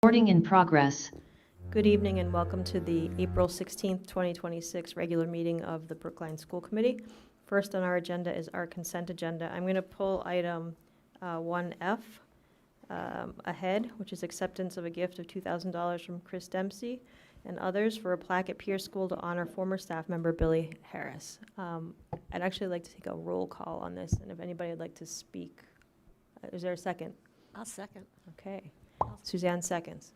Recording in progress. Good evening and welcome to the April 16th, 2026 regular meeting of the Brookline School Committee. First on our agenda is our consent agenda. I'm going to pull item 1F ahead, which is acceptance of a gift of $2,000 from Chris Dempsey and others for a plaque at Pierce School to honor former staff member Billy Harris. I'd actually like to take a roll call on this, and if anybody would like to speak. Is there a second? I'll second. Okay. Suzanne seconds.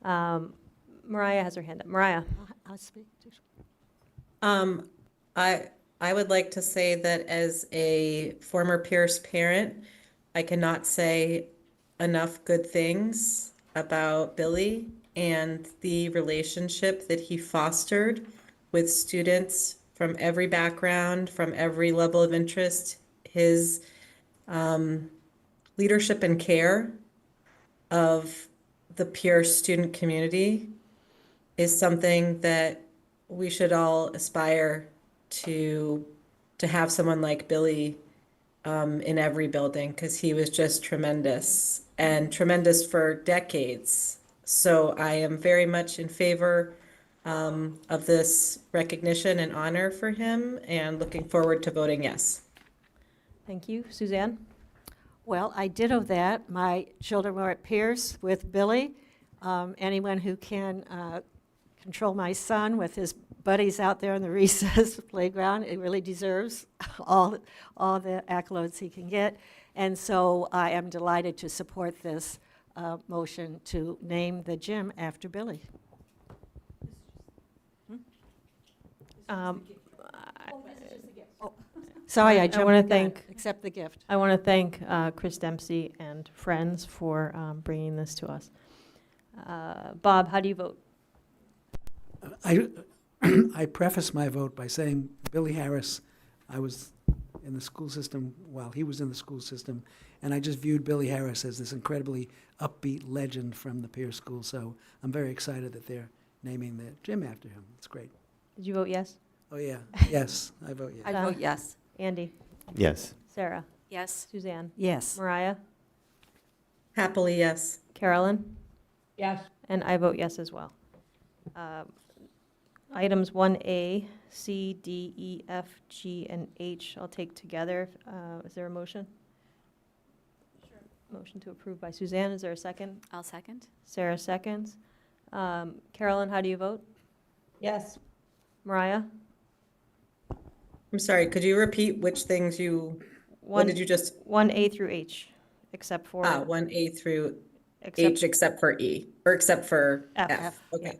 Mariah has her hand up. Mariah. I'll speak. I would like to say that as a former Pierce parent, I cannot say enough good things about Billy and the relationship that he fostered with students from every background, from every level of interest. His leadership and care of the Pierce student community is something that we should all aspire to have someone like Billy in every building, because he was just tremendous and tremendous for decades. So I am very much in favor of this recognition and honor for him, and looking forward to voting yes. Thank you. Suzanne? Well, I ditto that. My children were at Pierce with Billy. Anyone who can control my son with his buddies out there in the recess playground, it really deserves all the accolades he can get. And so I am delighted to support this motion to name the gym after Billy. Sorry, I jumped wanna the gun. thank- Accept the gift. I want to thank Chris Dempsey and friends for bringing this to us. Bob, how do you vote? I preface my vote by saying Billy Harris, I was in the school system while he was in the school system, and I just viewed Billy Harris as this incredibly upbeat legend from the Pierce School, so I'm very excited that they're naming the gym after him. It's great. Did you vote yes? Oh, yeah. Yes, I vote yes. I vote yes. Andy? Yes. Sarah? Yes. Suzanne? Yes. Mariah? Happily yes. Carolyn? Yes. And I vote yes as well. Items 1A, C, D, E, F, G, and H, I'll take together. Is there a motion? Sure. Motion to approve by Suzanne. Is there a second? I'll second. Sarah seconds. Carolyn, how do you vote? Yes. Mariah? I'm sorry, could you repeat which things what did you just, 1A through H, except for 1A through except H except for E, or except for F. F? Okay.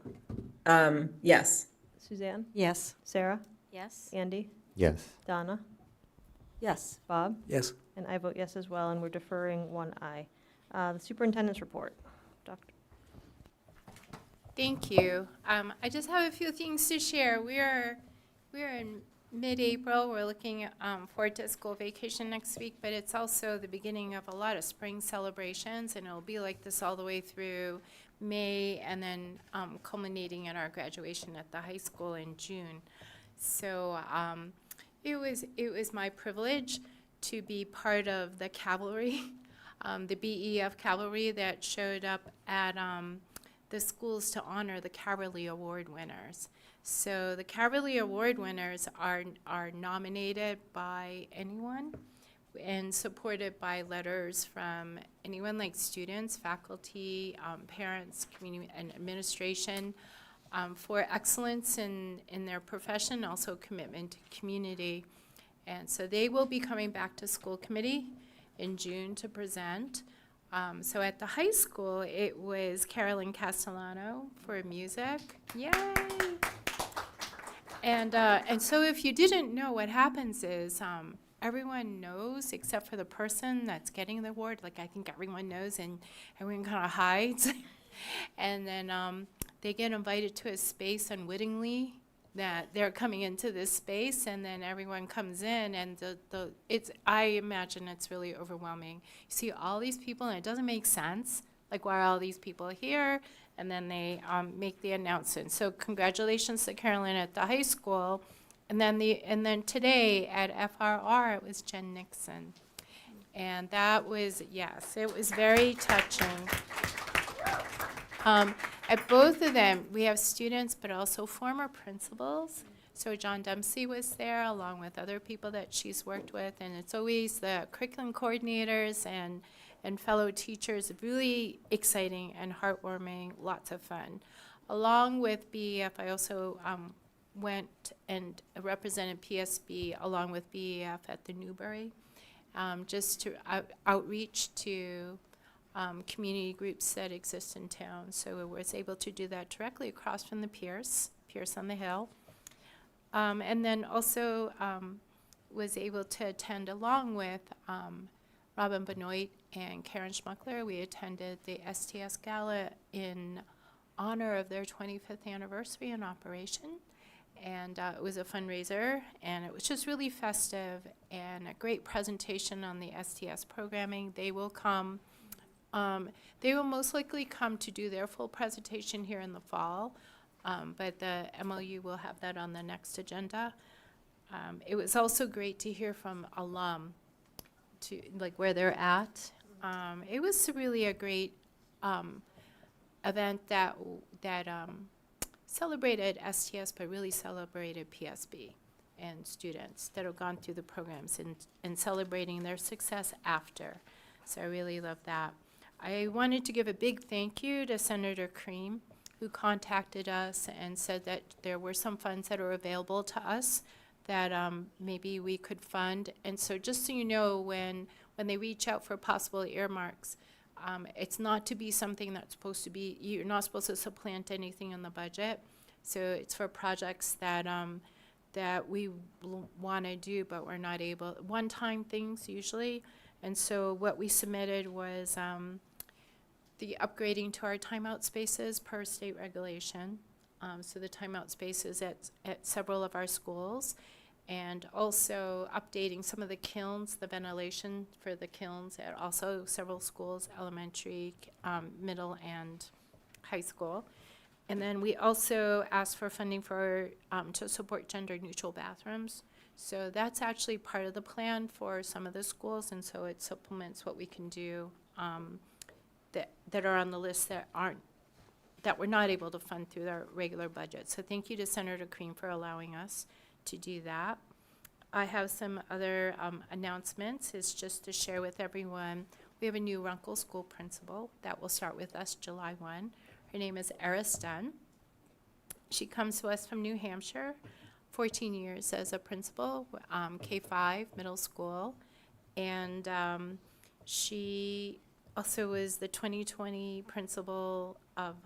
Yes. Suzanne? Yes. Sarah? Yes. Andy? Yes. Donna? Yes. Bob? Yes. And I vote yes as well, and we're deferring 1I. The superintendent's report. Dr. Thank you. I just have a few things to share. We're in mid-April. We're looking forward to school vacation next week, but it's also the beginning of a lot of spring celebrations, and it'll be like this all the way through May, and then culminating in our graduation at the high school in June. So it was my privilege to be part of the cavalry, the BEF cavalry that showed up at the schools to honor the Cavalry Award winners. So the Cavalry Award winners are nominated by anyone and supported by letters from anyone, like students, faculty, parents, community, and administration, for excellence in their profession, also commitment to community. And so they will be coming back to school committee in June to present. So at the high school, it was Carolyn Castellano for music. Yay! And so if you didn't know, what happens is everyone knows except for the person that's getting the award. Like, I think everyone knows, and everyone kind of hides. And then they get invited to a space unwittingly that they're coming into this space, and then everyone comes in, and I imagine it's really overwhelming. You see all these people, and it doesn't make sense. Like, why are all these people here? And then they make the announcement. So congratulations to Carolyn at the high school. And then today at FRR, it was Jen Nixon. And that was, yes, it was very touching. At both of them, we have students, but also former principals. So John Dempsey was there, along with other people that she's worked with, and it's always the curriculum coordinators and fellow teachers, really exciting and heartwarming, lots of fun. Along with BEF, I also went and represented PSB along with BEF at the Newbury, just to outreach to community groups that exist in town. So I was able to do that directly across from the Pierce on the Hill. And then also was able to attend along with Robin Benoit and Karen Schmuckler. We attended the STS Gala in honor of their 25th anniversary in operation. And it was a fundraiser, and it was just really festive and a great presentation on the STS programming. They will come. They will most likely come to do their full presentation here in the fall, but the MOU will have that on the next agenda. It was also great to hear from alum, to like where they're at. It was really a great event that celebrated STS, but really celebrated PSB and students that have gone through the programs and celebrating their success after. So I really love that. I wanted to give a big thank you to Senator Cream, who contacted us and said that there were some funds that are available to us that maybe we could fund. And so just so you know, when they reach out for possible earmarks, it's not to be something that's supposed to be, you're not supposed to supplant anything in the budget. So it's for projects that that we want to do, but we're not able, one-time things usually. And so what we submitted was the upgrading to our timeout spaces per state regulation. So the timeout spaces at several of our schools, and also updating some of the kilns, the ventilation for the kilns at also several schools, elementary, middle, and high school. And then we also asked for funding for to support gender-neutral bathrooms. So that's actually part of the plan for some of the schools, and so it supplements what we can do that are on the list that we're not able to fund through our regular budget. So thank you to Senator Cream for allowing us to do that. I have some other announcements. It's just to share with everyone. We have a new Runkle School principal that will start with us July 1. Her name is Eris Dunn. She comes to us from New Hampshire, 14 years as a principal, K-5 middle school, and she also was the 2020 principal of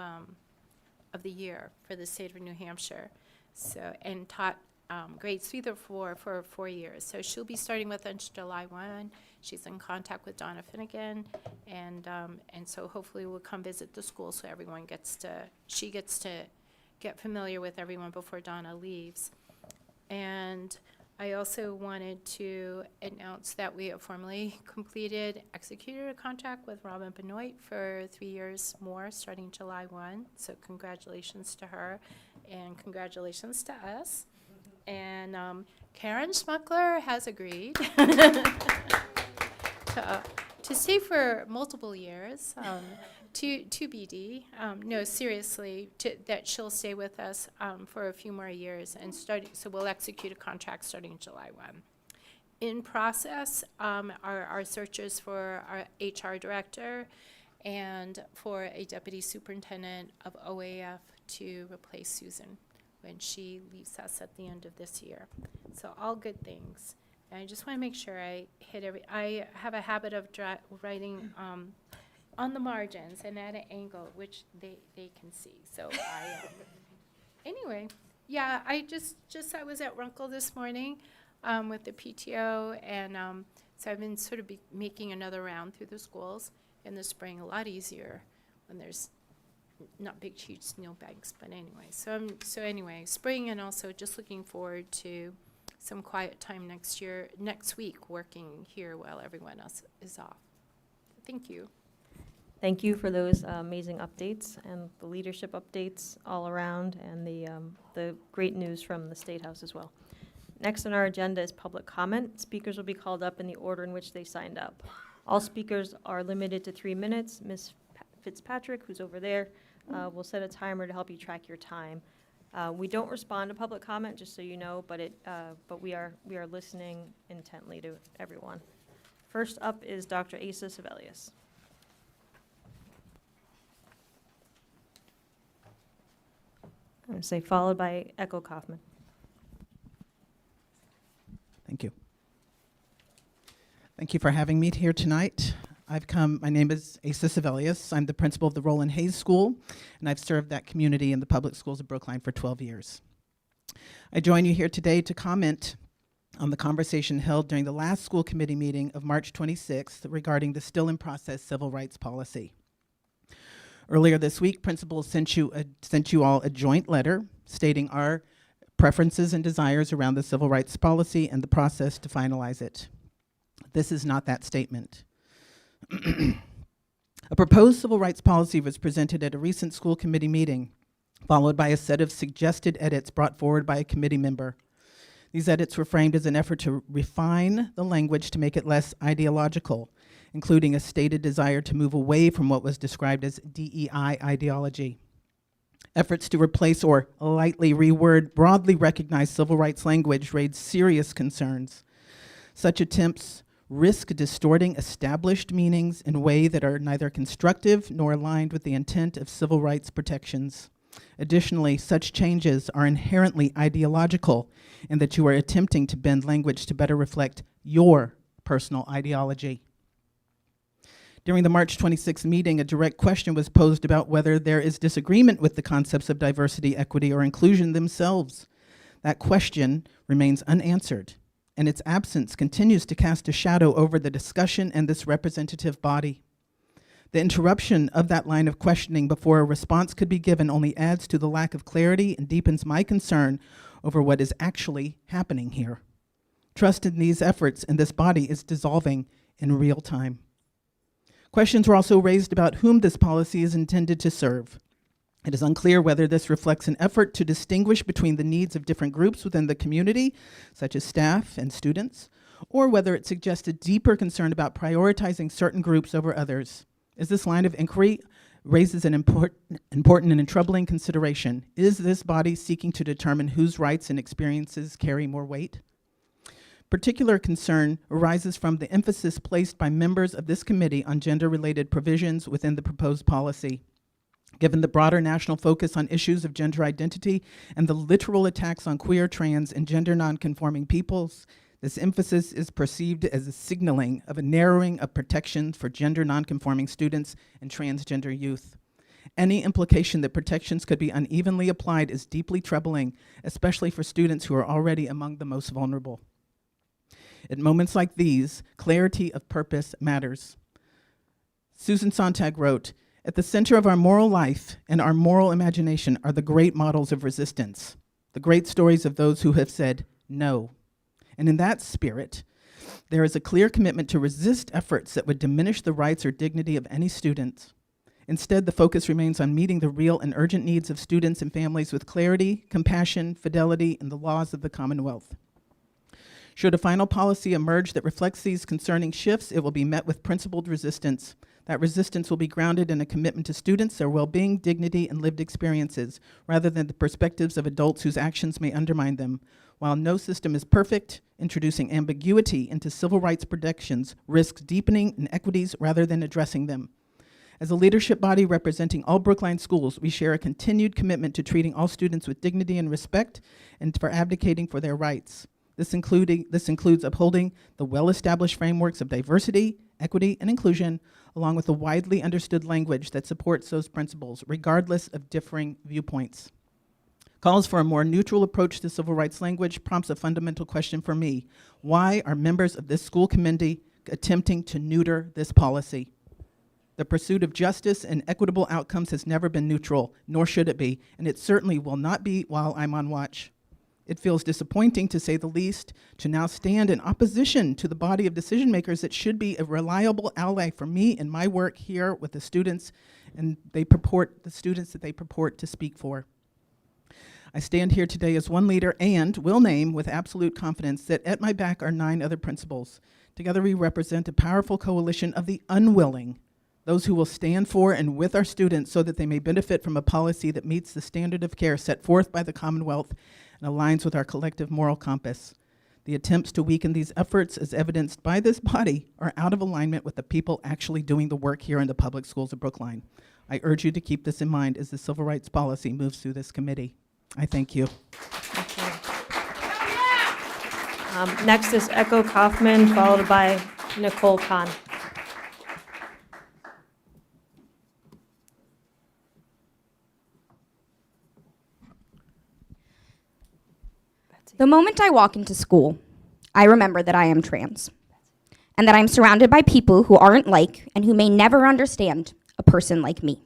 the year for the state of New Hampshire. So, and taught grades 3 to 4 for 4 years. So she'll be starting with us July 1. She's in contact with Donna Finnegan, and so hopefully we'll come visit the school so everyone she gets to get familiar with everyone before Donna leaves. And I also wanted to announce that we have formally executed a contract with Robin Benoit for 3 years more, starting July 1. So congratulations to her, and congratulations to us. And Karen Schmuckler has agreed to stay for multiple years, to BD. No, seriously, that she'll stay with us for a few more years, and so we'll execute a contract starting July 1. In process are searches for our HR director and for a deputy superintendent of OAF to replace Susan when she leaves us at the end of this year. So all good things. And I just want to make sure I hit I have a habit of writing on the margins and at an angle, which they can see. So anyway, yeah, I I was at Runkle this morning with the PTO, and so I've been sort of making another round through the schools in the spring, a lot easier when there's not big, huge snowbanks, but anyway. So anyway, spring, and also just looking forward to some quiet time next week, working here while everyone else is off. Thank you. Thank you for those amazing updates and the leadership updates all around, and the great news from the State House as well. Next on our agenda is public comment. Speakers will be called up in the order in which they signed up. All speakers are limited to 3 minutes. Ms. Fitzpatrick, who's over there, We'll set a timer to help you track your time. We don't respond to public comment, just so you know, but we are listening intently to everyone. First up is Dr. Asa Sebelius. I'm going to say followed by Echo Kaufman. Thank you. Thank you for having me here tonight. My name is Asa Sebelius. I'm the principal of the Roland Hayes School, and I've served that community in the public schools of Brookline for 12 years. I join you here today to comment on the conversation held during the last school committee meeting of March 26th regarding the still in process civil rights policy. Earlier this week, principals sent you all a joint letter stating our preferences and desires around the civil rights policy and the process to finalize it. This is not that statement. A proposed civil rights policy was presented at a recent school committee meeting, followed by a set of suggested edits brought forward by a committee member. These edits were framed as an effort to refine the language to make it less ideological, including a stated desire to move away from what was described as DEI ideology. Efforts to replace or lightly reword broadly recognized civil rights language raised serious concerns. Such attempts risk distorting established meanings in ways that are neither constructive nor aligned with the intent of civil rights protections. Additionally, such changes are inherently ideological in that you are attempting to bend language to better reflect your personal ideology. During the March 26th meeting, a direct question was posed about whether there is disagreement with the concepts of diversity, equity, or inclusion themselves. That question remains unanswered, and its absence continues to cast a shadow over the discussion and this representative body. The interruption of that line of questioning before a response could be given only adds to the lack of clarity and deepens my concern over what is actually happening here. Trust in these efforts in this body is dissolving in real time. Questions were also raised about whom this policy is intended to serve. It is unclear whether this reflects an effort to distinguish between the needs of different groups within the community, such as staff and students, or whether it suggests a deeper concern about prioritizing certain groups over others. As this line of inquiry raises an important and troubling consideration, is this body seeking to determine whose rights and experiences carry more weight? Particular concern arises from the emphasis placed by members of this committee on gender-related provisions within the proposed policy. Given the broader national focus on issues of gender identity and the literal attacks on queer, trans, and gender nonconforming peoples, this emphasis is perceived as a signaling of a narrowing of protections for gender nonconforming students and transgender youth. Any implication that protections could be unevenly applied is deeply troubling, especially for students who are already among the most vulnerable. At moments like these, clarity of purpose matters. Susan Sontag wrote, "At the center of our moral life and our moral imagination are the great models of resistance, the great stories of those who have said no. And in that spirit, there is a clear commitment to resist efforts that would diminish the rights or dignity of any student. Instead, the focus remains on meeting the real and urgent needs of students and families with clarity, compassion, fidelity, and the laws of the Commonwealth. Should a final policy emerge that reflects these concerning shifts, it will be met with principled resistance. That resistance will be grounded in a commitment to students, their well-being, dignity, and lived experiences, rather than the perspectives of adults whose actions may undermine them. While no system is perfect, introducing ambiguity into civil rights protections risks deepening inequities rather than addressing them. As a leadership body representing all Brookline schools, we share a continued commitment to treating all students with dignity and respect and for advocating for their rights. This includes upholding the well-established frameworks of diversity, equity, and inclusion, along with a widely understood language that supports those principles, regardless of differing viewpoints. Calls for a more neutral approach to civil rights language prompts a fundamental question for me. Why are members of this school committee attempting to neuter this policy? The pursuit of justice and equitable outcomes has never been neutral, nor should it be, and it certainly will not be while I'm on watch. It feels disappointing, to say the least, to now stand in opposition to the body of decision makers that should be a reliable ally for me in my work here with the students and the students that they purport to speak for. I stand here today as one leader and will name with absolute confidence that at my back are 9 other principals. Together we represent a powerful coalition of the unwilling those who will stand for and with our students so that they may benefit from a policy that meets the standard of care set forth by the Commonwealth and aligns with our collective moral compass. The attempts to weaken these efforts, as evidenced by this body, are out of alignment with the people actually doing the work here in the public schools of Brookline. I urge you to keep this in mind as the civil rights policy moves through this committee. I thank you. Next is Echo Kaufman, followed by Nicole Kahn. The moment I walk into school, I remember that I am trans and that I'm surrounded by people who aren't like and who may never understand a person like me.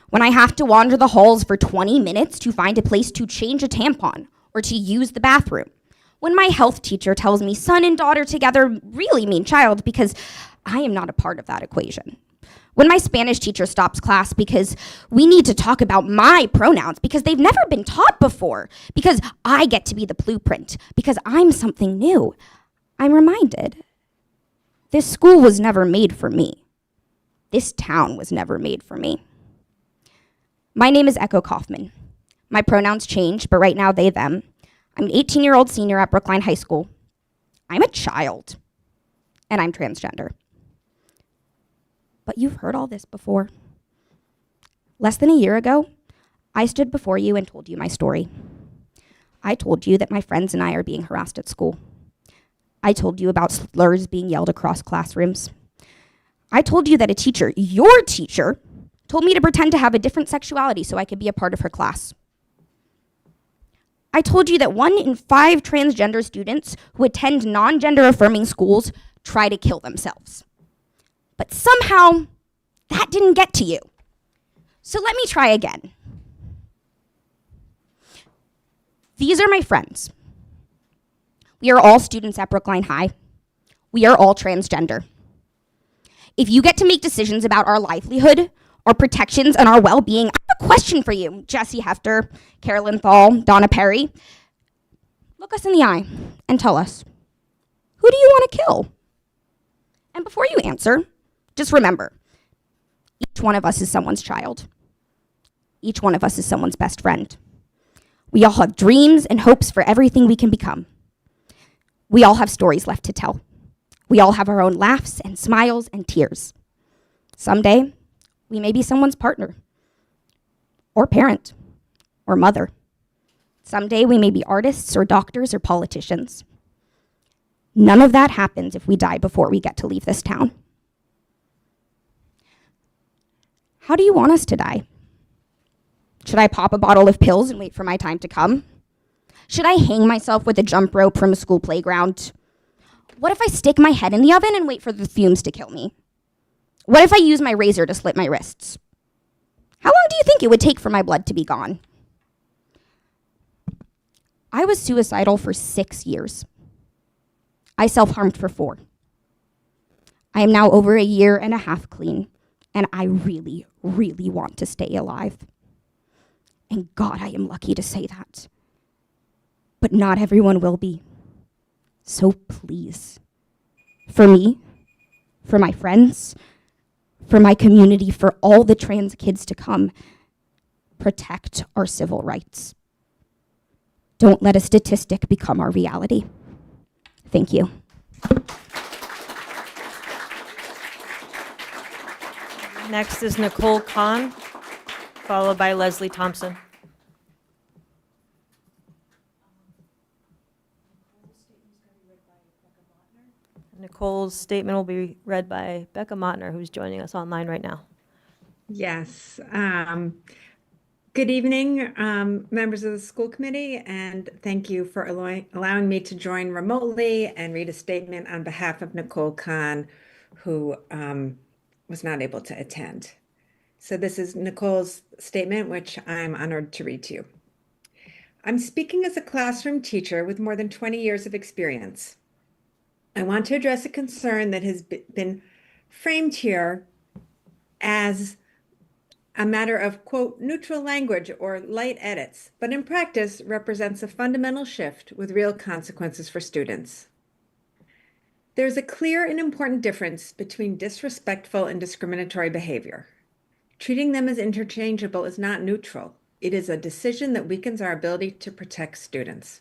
When I have to wander the halls for 20 minutes to find a place to change a tampon or to use the bathroom. When my health teacher tells me son and daughter together really mean child because I am not a part of that equation. When my Spanish teacher stops class because we need to talk about my pronouns because they've never been taught before, because I get to be the blueprint, because I'm something new, I'm reminded this school was never made for me. This town was never made for me. My name is Echo Kaufman. My pronouns change, but right now they, them. I'm an 18-year-old senior at Brookline High School. I'm a child, and I'm transgender. But you've heard all this before. Less than a year ago, I stood before you and told you my story. I told you that my friends and I are being harassed at school. I told you about slurs being yelled across classrooms. I told you that a teacher, your teacher, told me to pretend to have a different sexuality so I could be a part of her class. I told you that 1 in 5 transgender students who attend non-gender affirming schools try to kill themselves. But somehow, that didn't get to you. So let me try again. These are my friends. We are all students at Brookline High. We are all transgender. If you get to make decisions about our livelihood, our protections, and our well-being, I have a question for you, Jessie Hefter, Carolyn Thal, Donna Perry. Look us in the eye and tell us, who do you want to kill? And before you answer, just remember, each one of us is someone's child. Each one of us is someone's best friend. We all have dreams and hopes for everything we can become. We all have stories left to tell. We all have our own laughs and smiles and tears. Someday, we may be someone's partner, or parent, or mother. Someday, we may be artists or doctors or politicians. None of that happens if we die before we get to leave this town. How do you want us to die? Should I pop a bottle of pills and wait for my time to come? Should I hang myself with a jump rope from a school playground? What if I stick my head in the oven and wait for the fumes to kill me? What if I use my razor to slit my wrists? How long do you think it would take for my blood to be gone? I was suicidal for 6 years. I self-harmed for 4. I am now over 1.5 years clean, and I really, really want to stay alive. And God, I am lucky to say that. But not everyone will be. So please, for me, for my friends, for my community, for all the trans kids to come, protect our civil rights. Don't let a statistic become our reality. Thank you. Next is Nicole Kahn, followed by Leslie Thompson. Nicole's statement will be read by Becca Mottner, who's joining us online right now. Yes. Good evening, members of the school committee, and thank you for allowing me to join remotely and read a statement on behalf of Nicole Kahn, who was not able to attend. So this is Nicole's statement, which I'm honored to read to you. I'm speaking as a classroom teacher with more than 20 years of experience. I want to address a concern that has been framed here as a matter of, quote, neutral language or light edits, but in practice represents a fundamental shift with real consequences for students. There's a clear and important difference between disrespectful and discriminatory behavior. Treating them as interchangeable is not neutral. It is a decision that weakens our ability to protect students.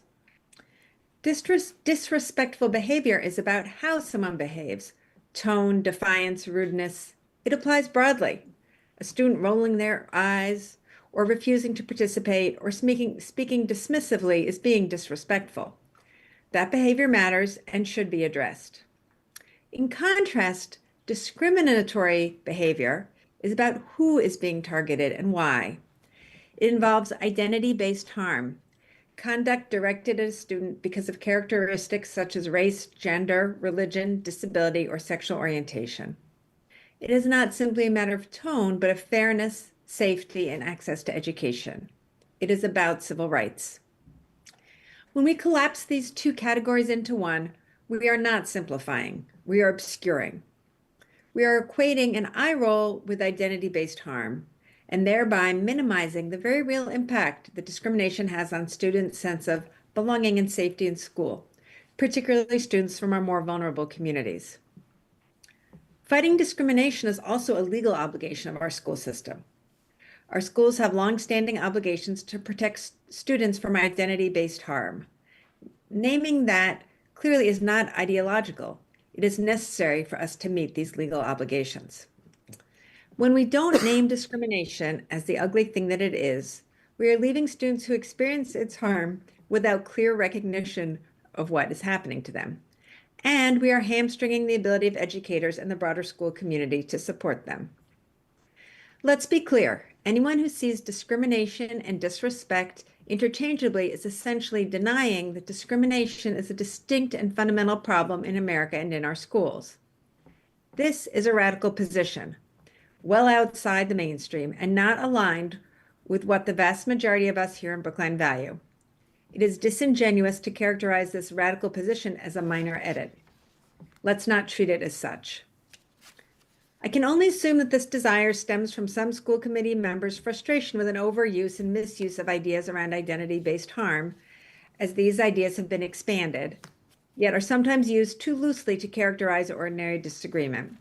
Disrespectful behavior is about how someone behaves. Tone, defiance, rudeness. It applies broadly. A student rolling their eyes or refusing to participate or speaking dismissively is being disrespectful. That behavior matters and should be addressed. In contrast, discriminatory behavior is about who is being targeted and why. It involves identity-based harm, conduct directed at a student because of characteristics such as race, gender, religion, disability, or sexual orientation. It is not simply a matter of tone, but of fairness, safety, and access to education. It is about civil rights. When we collapse these two categories into one, we are not simplifying, we are obscuring. We are equating an eye roll with identity-based harm, and thereby minimizing the very real impact that discrimination has on students' sense of belonging and safety in school, particularly students from our more vulnerable communities. Fighting discrimination is also a legal obligation of our school system. Our schools have long-standing obligations to protect students from identity-based harm. Naming that clearly is not ideological. It is necessary for us to meet these legal obligations. When we don't name discrimination as the ugly thing that it is, we are leaving students who experience its harm without clear recognition of what is happening to them. And we are hamstringing the ability of educators and the broader school community to support them. Let's be clear, anyone who sees discrimination and disrespect interchangeably is essentially denying that discrimination is a distinct and fundamental problem in America and in our schools. This is a radical position, well outside the mainstream and not aligned with what the vast majority of us here in Brookline value. It is disingenuous to characterize this radical position as a minor edit. Let's not treat it as such. I can only assume that this desire stems from some school committee members' frustration with an overuse and misuse of ideas around identity-based harm, as these ideas have been expanded, yet are sometimes used too loosely to characterize ordinary disagreement.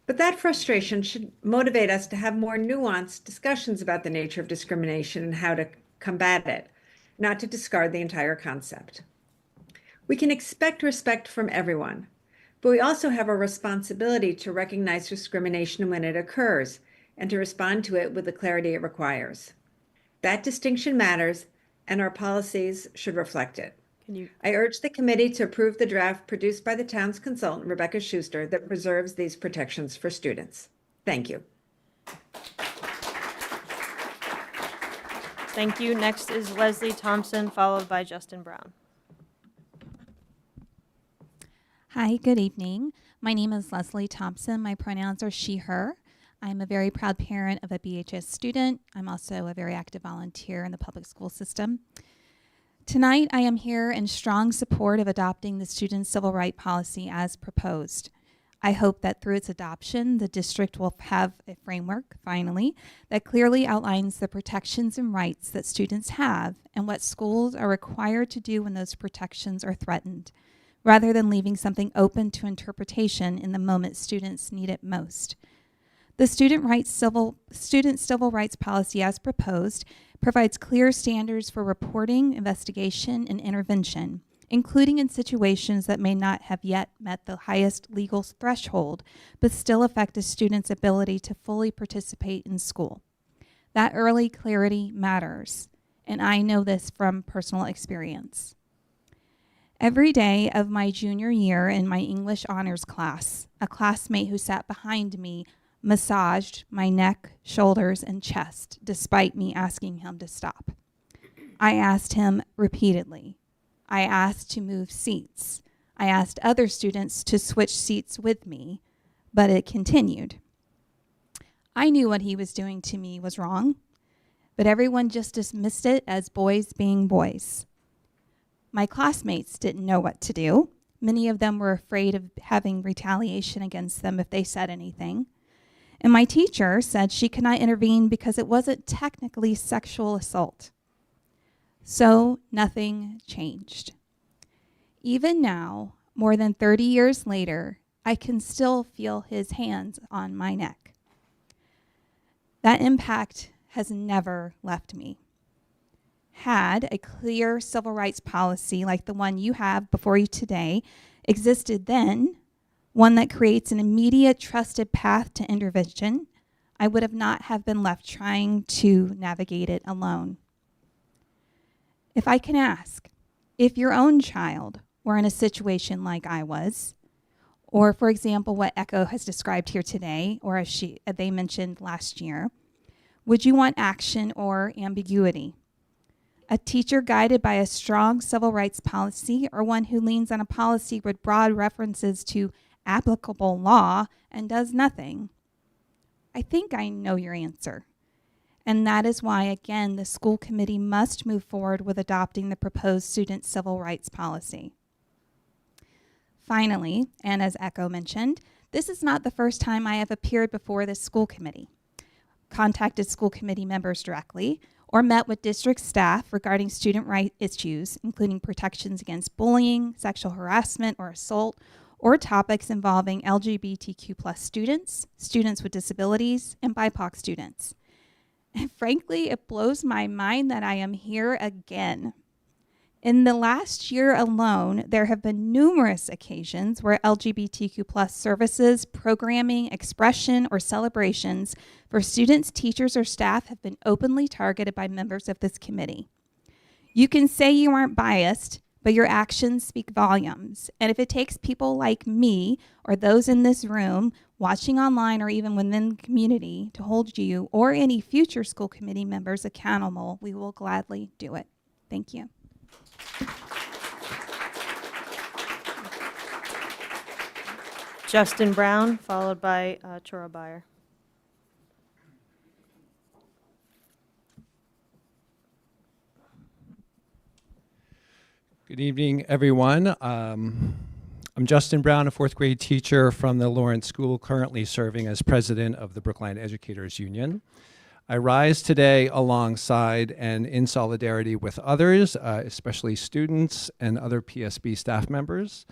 But that frustration should motivate us to have more nuanced discussions about the nature of discrimination and how to combat it, not to discard the entire concept. We can expect respect from everyone, but we also have a responsibility to recognize discrimination when it occurs and to respond to it with the clarity it requires. That distinction matters, and our policies should reflect it. I urge the committee to approve the draft produced by the town's consultant, Rebecca Schuster, that preserves these protections for students. Thank you. Thank you. Next is Leslie Thompson, followed by Justin Brown. Hi, good evening. My name is Leslie Thompson. My pronouns are she, her. I'm a very proud parent of a BHS student. I'm also a very active volunteer in the public school system. Tonight, I am here in strong support of adopting the Student Civil Rights Policy as proposed. I hope that through its adoption, the district will have a framework, finally, that clearly outlines the protections and rights that students have and what schools are required to do when those protections are threatened, rather than leaving something open to interpretation in the moment students need it most. The Student Civil Rights Policy as proposed provides clear standards for reporting, investigation, and intervention, including in situations that may not have yet met the highest legal threshold, but still affect a student's ability to fully participate in school. That early clarity matters, and I know this from personal experience. Every day of my junior year in my English honors class, a classmate who sat behind me massaged my neck, shoulders, and chest, despite me asking him to stop. I asked him repeatedly. I asked to move seats. I asked other students to switch seats with me, but it continued. I knew what he was doing to me was wrong, but everyone just dismissed it as boys being boys. My classmates didn't know what to do. Many of them were afraid of having retaliation against them if they said anything. And my teacher said she could not intervene because it wasn't technically sexual assault. So nothing changed. Even now, more than 30 years later, I can still feel his hands on my neck. That impact has never left me. Had a clear civil rights policy like the one you have before you today existed then, one that creates an immediate trusted path to intervention, I would have not have been left trying to navigate it alone. If I can ask, if your own child were in a situation like I was, or for example, what Echo has described here today, or as they mentioned last year, would you want action or ambiguity? A teacher guided by a strong civil rights policy, or one who leans on a policy with broad references to applicable law and does nothing? I think I know your answer. And that is why, again, the school committee must move forward with adopting the proposed student civil rights policy. Finally, and as Echo mentioned, this is not the first time I have appeared before this school committee, contacted school committee members directly, or met with district staff regarding student right issues, including protections against bullying, sexual harassment or assault, or topics involving LGBTQ+ students, students with disabilities, and BIPOC students. And frankly, it blows my mind that I am here again. In the last year alone, there have been numerous occasions where LGBTQ+ services, programming, expression, or celebrations for students, teachers, or staff have been openly targeted by members of this committee. You can say you aren't biased, but your actions speak volumes. And if it takes people like me or those in this room, watching online or even within the community, to hold you or any future school committee members accountable, we will gladly do it. Thank you. Justin Brown, followed by Chora Byer. Good evening, everyone. I'm Justin Brown, a fourth grade teacher from the Lawrence School, currently serving as president of the Brookline Educators Union. I rise today alongside and in solidarity with others, especially students and other PSB staff members,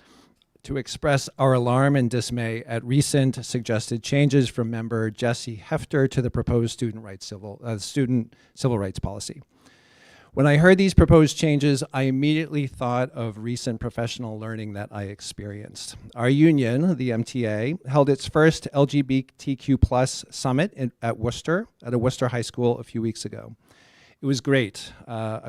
to express our alarm and dismay at recent suggested changes from member Jesse Hefter to the proposed student civil rights policy. When I heard these proposed changes, I immediately thought of recent professional learning that I experienced. Our union, the MTA, held its first LGBTQ+ summit at a Worcester high school a few weeks ago. It was great.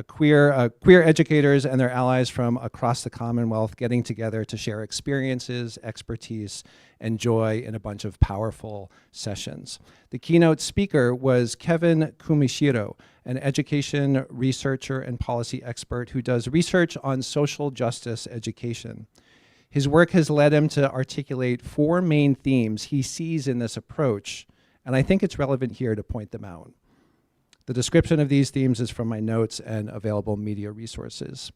Queer educators and their allies from across the Commonwealth getting together to share experiences, expertise, and joy in a bunch of powerful sessions. The keynote speaker was Kevin Kumishiro, an education researcher and policy expert who does research on social justice education. His work has led him to articulate 4 main themes he sees in this approach, and I think it's relevant here to point them out. The description of these themes is from my notes and available media resources.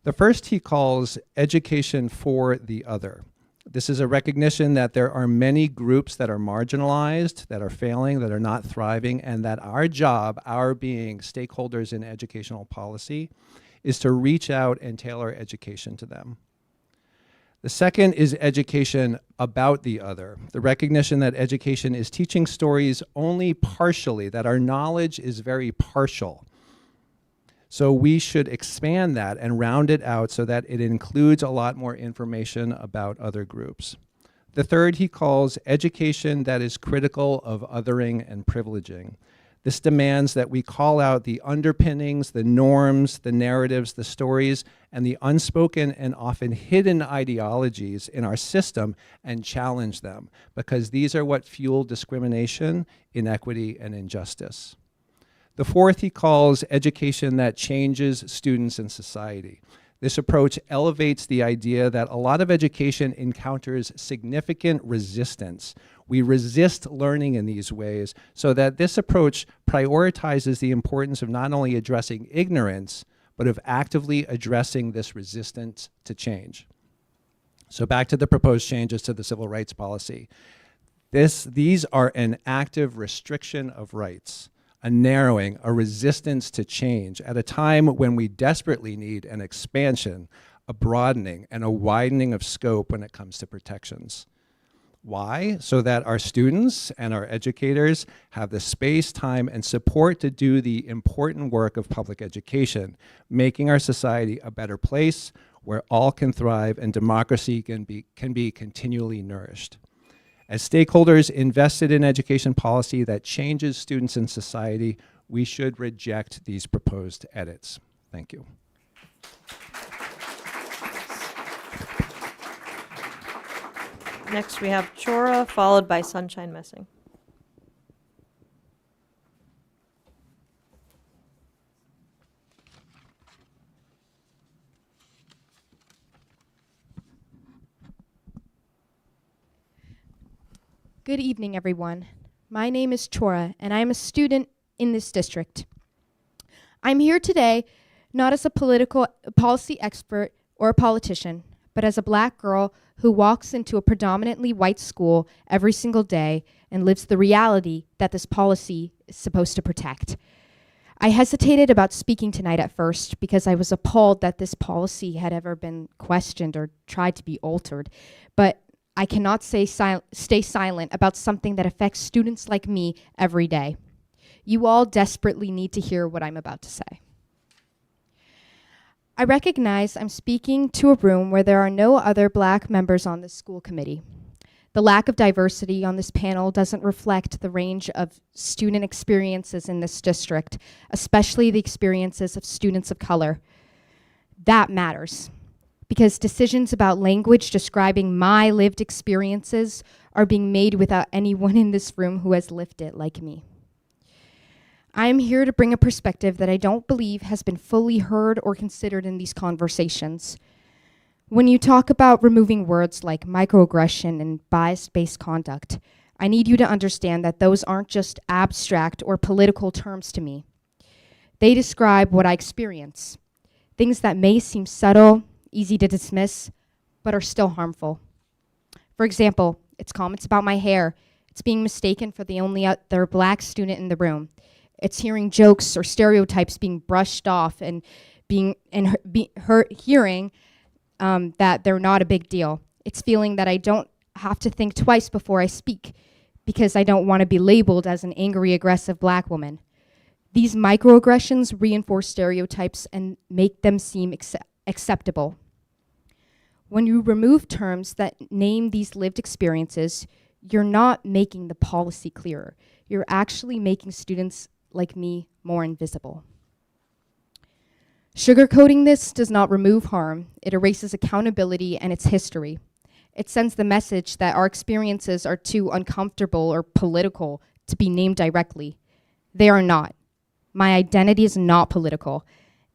The first he calls education for the other. This is a recognition that there are many groups that are marginalized, that are failing, that are not thriving, and that our job, our being stakeholders in educational policy, is to reach out and tailor education to them. The second is education about the other, the recognition that education is teaching stories only partially, that our knowledge is very partial. So we should expand that and round it out so that it includes a lot more information about other groups. The third he calls education that is critical of othering and privileging. This demands that we call out the underpinnings, the norms, the narratives, the stories, and the unspoken and often hidden ideologies in our system and challenge them, because these are what fuel discrimination, inequity, and injustice. The fourth he calls education that changes students and society. This approach elevates the idea that a lot of education encounters significant resistance. We resist learning in these ways, so that this approach prioritizes the importance of not only addressing ignorance, but of actively addressing this resistance to change. So back to the proposed changes to the civil rights policy. These are an active restriction of rights, a narrowing, a resistance to change at a time when we desperately need an expansion a broadening and a widening of scope when it comes to protections. Why? So that our students and our educators have the space, time, and support to do the important work of public education, making our society a better place where all can thrive and democracy can be continually nourished. As stakeholders invested in education policy that changes students and society, we should reject these proposed edits. Thank you. Next, we have Chora, followed by Sunshine Messing. Good evening, everyone. My name is Chora, and I am a student in this district. I'm here today not as a policy expert or a politician, but as a black girl who walks into a predominantly white school every single day and lives the reality that this policy is supposed to protect. I hesitated about speaking tonight at first because I was appalled that this policy had ever been questioned or tried to be altered, but I cannot stay silent about something that affects students like me every day. You all desperately need to hear what I'm about to say. I recognize I'm speaking to a room where there are no other black members on the school committee. The lack of diversity on this panel doesn't reflect the range of student experiences in this district, especially the experiences of students of color. That matters, because decisions about language describing my lived experiences are being made without anyone in this room who has lived it like me. I am here to bring a perspective that I don't believe has been fully heard or considered in these conversations. When you talk about removing words like microaggression and bias-based conduct, I need you to understand that those aren't just abstract or political terms to me. They describe what I experience, things that may seem subtle, easy to dismiss, but are still harmful. For example, it's comments about my hair. It's being mistaken for the only other black student in the room. It's hearing jokes or stereotypes being brushed off and hearing that they're not a big deal. It's feeling that I don't have to think twice before I speak because I don't want to be labeled as an angry, aggressive black woman. These microaggressions reinforce stereotypes and make them seem acceptable. When you remove terms that name these lived experiences, you're not making the policy clearer. You're actually making students like me more invisible. Sugarcoating this does not remove harm. It erases accountability and its history. It sends the message that our experiences are too uncomfortable or political to be named directly. They are not. My identity is not political,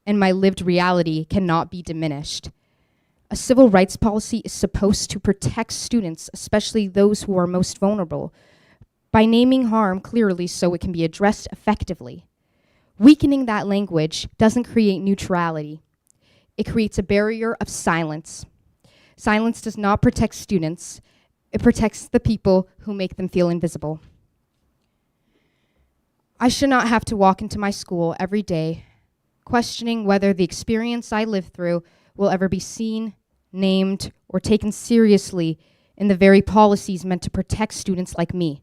and my lived reality cannot be diminished. A civil rights policy is supposed to protect students, especially those who are most vulnerable, by naming harm clearly so it can be addressed effectively. Weakening that language doesn't create neutrality. It creates a barrier of silence. Silence does not protect students. It protects the people who make them feel invisible. I should not have to walk into my school every day questioning whether the experience I live through will ever be seen, named, or taken seriously in the very policies meant to protect students like me.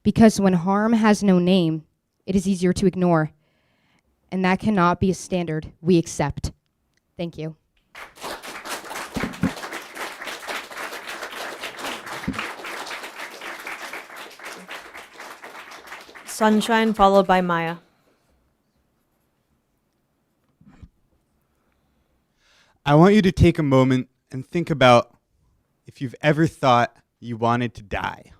Because when harm has no name, it is easier to ignore, and that cannot be a standard we accept. Thank you. Sunshine, followed by Maya. I want you to take a moment and think about if you've ever thought you wanted to die.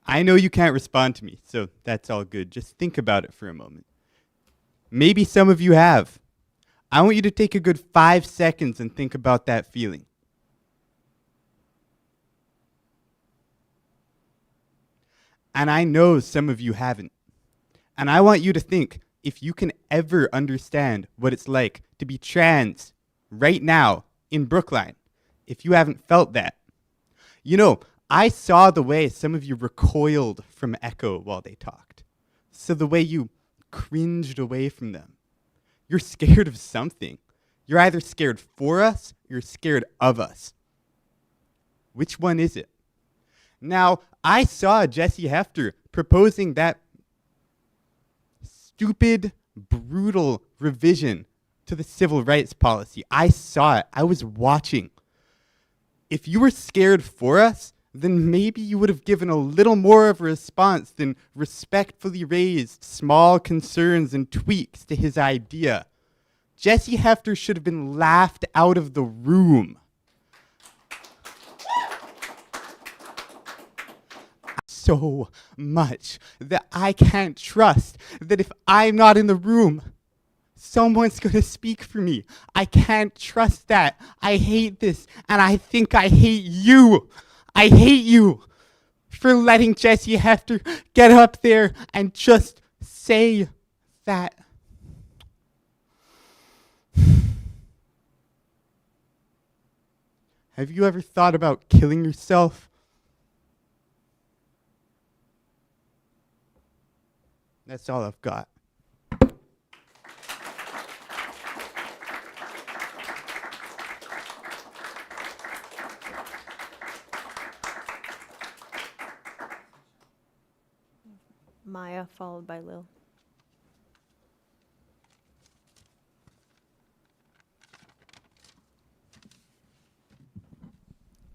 I know you can't respond to me, so that's all good. Just think about it for a moment. Maybe some of you have. I want you to take a good 5 seconds and think about that feeling. And I know some of you haven't. And I want you to think if you can ever understand what it's like to be trans right now in Brookline, if you haven't felt that. You know, I saw the way some of you recoiled from Echo while they talked. So the way you cringed away from them. You're scared of something. You're either scared for us or you're scared of us. Which one is it? Now, I saw Jesse Hefter proposing that stupid, brutal revision to the civil rights policy. I saw it. I was watching. If you were scared for us, then maybe you would have given a little more of a response than respectfully raised small concerns and tweaks to his idea. Jesse Hefter should have been laughed out of the room. So much that I can't trust that if I'm not in the room, someone's going to speak for me. I can't trust that. I hate this, and I think I hate you. I hate you for letting Jesse Hefter get up there and just say that. Have you ever thought about killing yourself? That's all I've got. Maya, followed by Lil.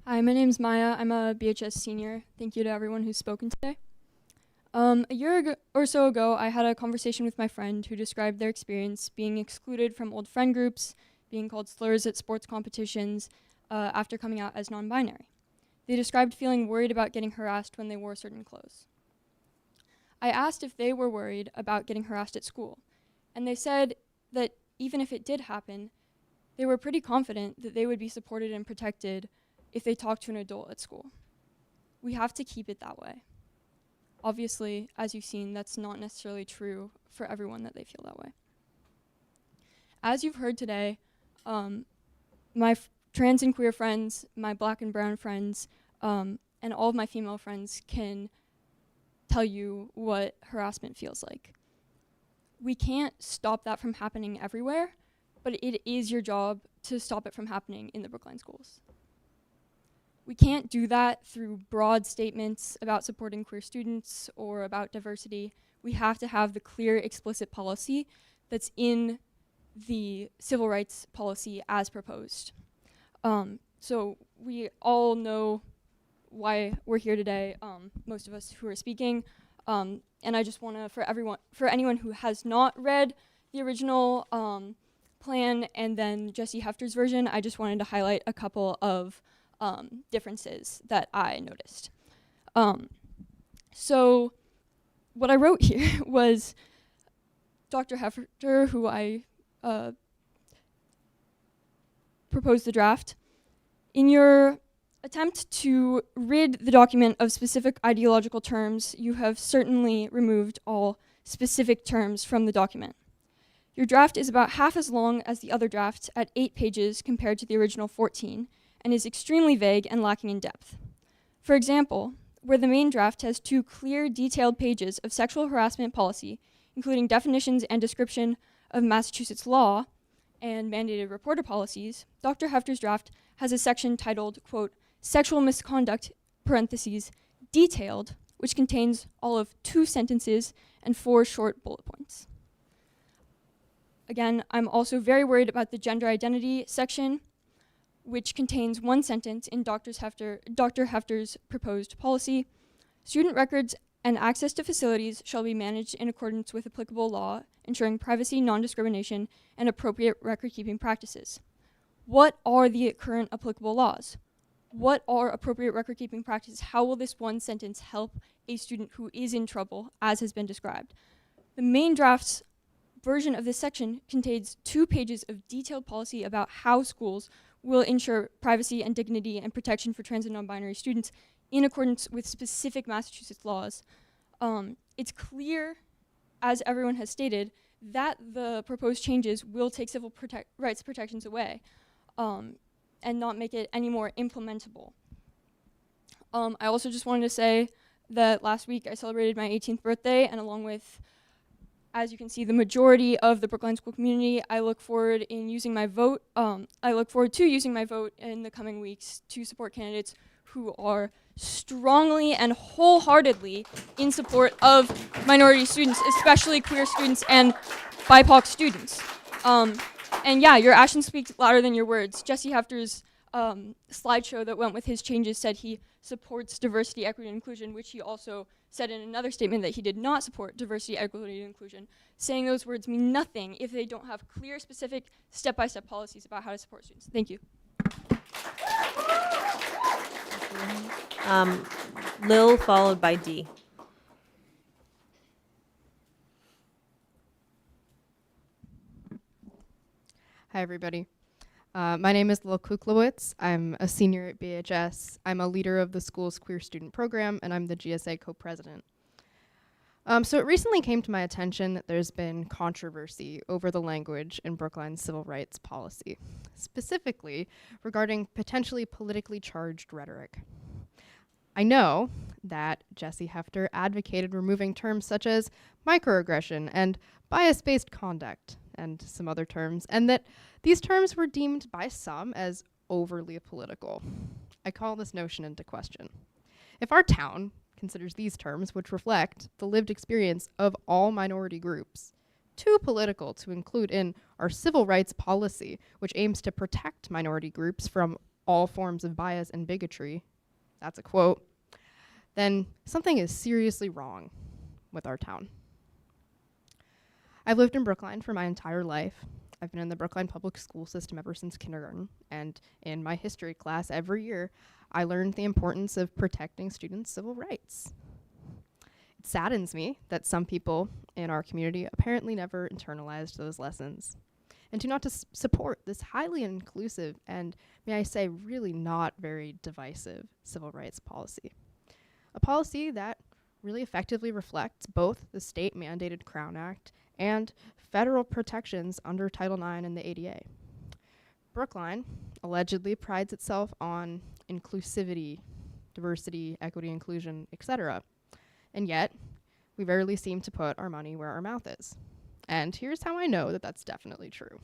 Hi, my name's Maya. I'm a BHS senior. Thank you to everyone who's spoken today. A year or so ago, I had a conversation with my friend who described their experience being excluded from old friend groups, being called slurs at sports competitions, after coming out as non-binary. They described feeling worried about getting harassed when they wore certain clothes. I asked if they were worried about getting harassed at school, and they said that even if it did happen, they were pretty confident that they would be supported and protected if they talked to an adult at school. We have to keep it that way. Obviously, as you've seen, that's not necessarily true for everyone that they feel that way. As you've heard today, my trans and queer friends, my black and brown friends, and all of my female friends can tell you what harassment feels like. We can't stop that from happening everywhere, but it is your job to stop it from happening in the Brookline schools. We can't do that through broad statements about supporting queer students or about diversity. We have to have the clear, explicit policy that's in the civil rights policy as proposed. So we all know why we're here today, most of us who are speaking. And I just want to, for anyone who has not read the original plan and then Jesse Hefter's version, I just wanted to highlight a couple of differences that I noticed. So what I wrote here was Dr. Hefter, who I proposed the draft. In your attempt to rid the document of specific ideological terms, you have certainly removed all specific terms from the document. Your draft is about half as long as the other draft at 8 pages compared to the original 14, and is extremely vague and lacking in depth. For example, where the main draft has 2 clear, detailed pages of sexual harassment policy, including definitions and description of Massachusetts law and mandated reporter policies, Dr. Hefter's draft has a section titled, quote, sexual misconduct, parentheses, detailed, which contains all of 2 sentences and 4 short bullet points. Again, I'm also very worried about the gender identity section, which contains 1 sentence in Dr. Hefter's proposed policy. Student records and access to facilities shall be managed in accordance with applicable law, ensuring privacy, non-discrimination, and appropriate record-keeping practices. What are the current applicable laws? What are appropriate record-keeping practices? How will this 1 sentence help a student who is in trouble, as has been described? The main draft's version of this section contains 2 pages of detailed policy about how schools will ensure privacy and dignity and protection for trans and non-binary students in accordance with specific Massachusetts laws. It's clear, as everyone has stated, that the proposed changes will take civil rights protections away and not make it any more implementable. I also just wanted to say that last week I celebrated my 18th birthday, and along with as you can see, the majority of the Brookline school community, I look forward to using my vote in the coming weeks to support candidates who are strongly and wholeheartedly in support of minority students, especially queer students and BIPOC students. And yeah, your actions speak louder than your words. Jesse Hefter's slideshow that went with his changes said he supports diversity, equity, and inclusion, which he also said in another statement that he did not support diversity, equity, and inclusion. Saying those words mean nothing if they don't have clear, specific, step-by-step policies about how to support students. Thank you. Lil followed by D. Hi, everybody. My name is Lil Kuklowitz. I'm a senior at BHS. I'm a leader of the school's queer student program, and I'm the GSA co-president. So it recently came to my attention that there's been controversy over the language in Brookline's civil rights policy, specifically regarding potentially politically charged rhetoric. I know that Jesse Hefter advocated removing terms such as microaggression and bias-based conduct and some other terms, and that these terms were deemed by some as overly political. I call this notion into question. If our town considers these terms, which reflect the lived experience of all minority groups, too political to include in our civil rights policy, which aims to protect minority groups from all forms of bias and bigotry, that's a quote, then something is seriously wrong with our town. I've lived in Brookline for my entire life. I've been in the Brookline public school system ever since kindergarten, and in my history class every year, I learned the importance of protecting students' civil rights. It saddens me that some people in our community apparently never internalized those lessons and do not support this highly inclusive and, may I say, really not very divisive civil rights policy. A policy that really effectively reflects both the state-mandated Crown Act and federal protections under Title IX and the ADA. Brookline allegedly prides itself on inclusivity, diversity, equity, inclusion, etc. And yet, we rarely seem to put our money where our mouth is. And here's how I know that that's definitely true.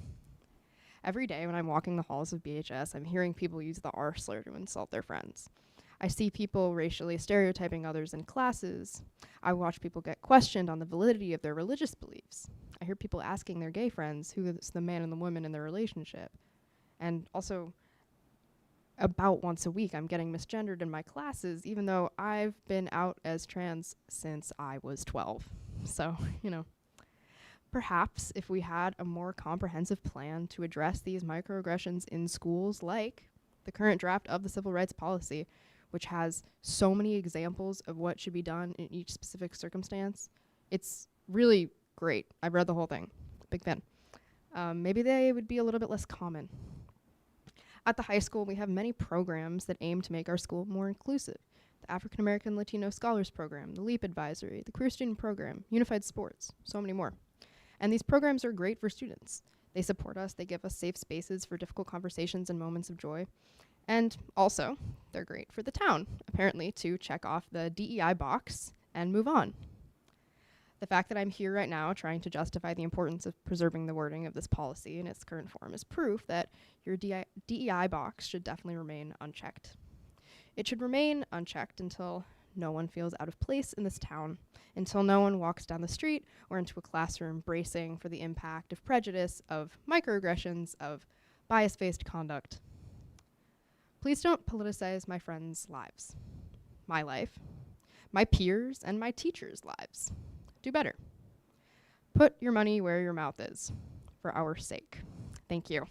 Every day when I'm walking the halls of BHS, I'm hearing people use the R slur to insult their friends. I see people racially stereotyping others in classes. I watch people get questioned on the validity of their religious beliefs. I hear people asking their gay friends who is the man and the woman in their relationship. And also, about once a week, I'm getting misgendered in my classes, even though I've been out as trans since I was 12. So, perhaps if we had a more comprehensive plan to address these microaggressions in schools, like the current draft of the civil rights policy, which has so many examples of what should be done in each specific circumstance, it's really great. I've read the whole thing. Big fan. Maybe they would be a little bit less common. At the high school, we have many programs that aim to make our school more inclusive. The African American Latino Scholars Program, the LEAP Advisory, the Queer Student Program, Unified Sports, so many more. And these programs are great for students. They support us, they give us safe spaces for difficult conversations and moments of joy. And also, they're great for the town, apparently, to check off the DEI box and move on. The fact that I'm here right now trying to justify the importance of preserving the wording of this policy in its current form is proof that your DEI box should definitely remain unchecked. It should remain unchecked until no one feels out of place in this town, until no one walks down the street or into a classroom bracing for the impact of prejudice, of microaggressions, of bias-based conduct. Please don't politicize my friends' lives, my life, my peers, and my teachers' lives. Do better. Put your money where your mouth is, for our sake. Thank you.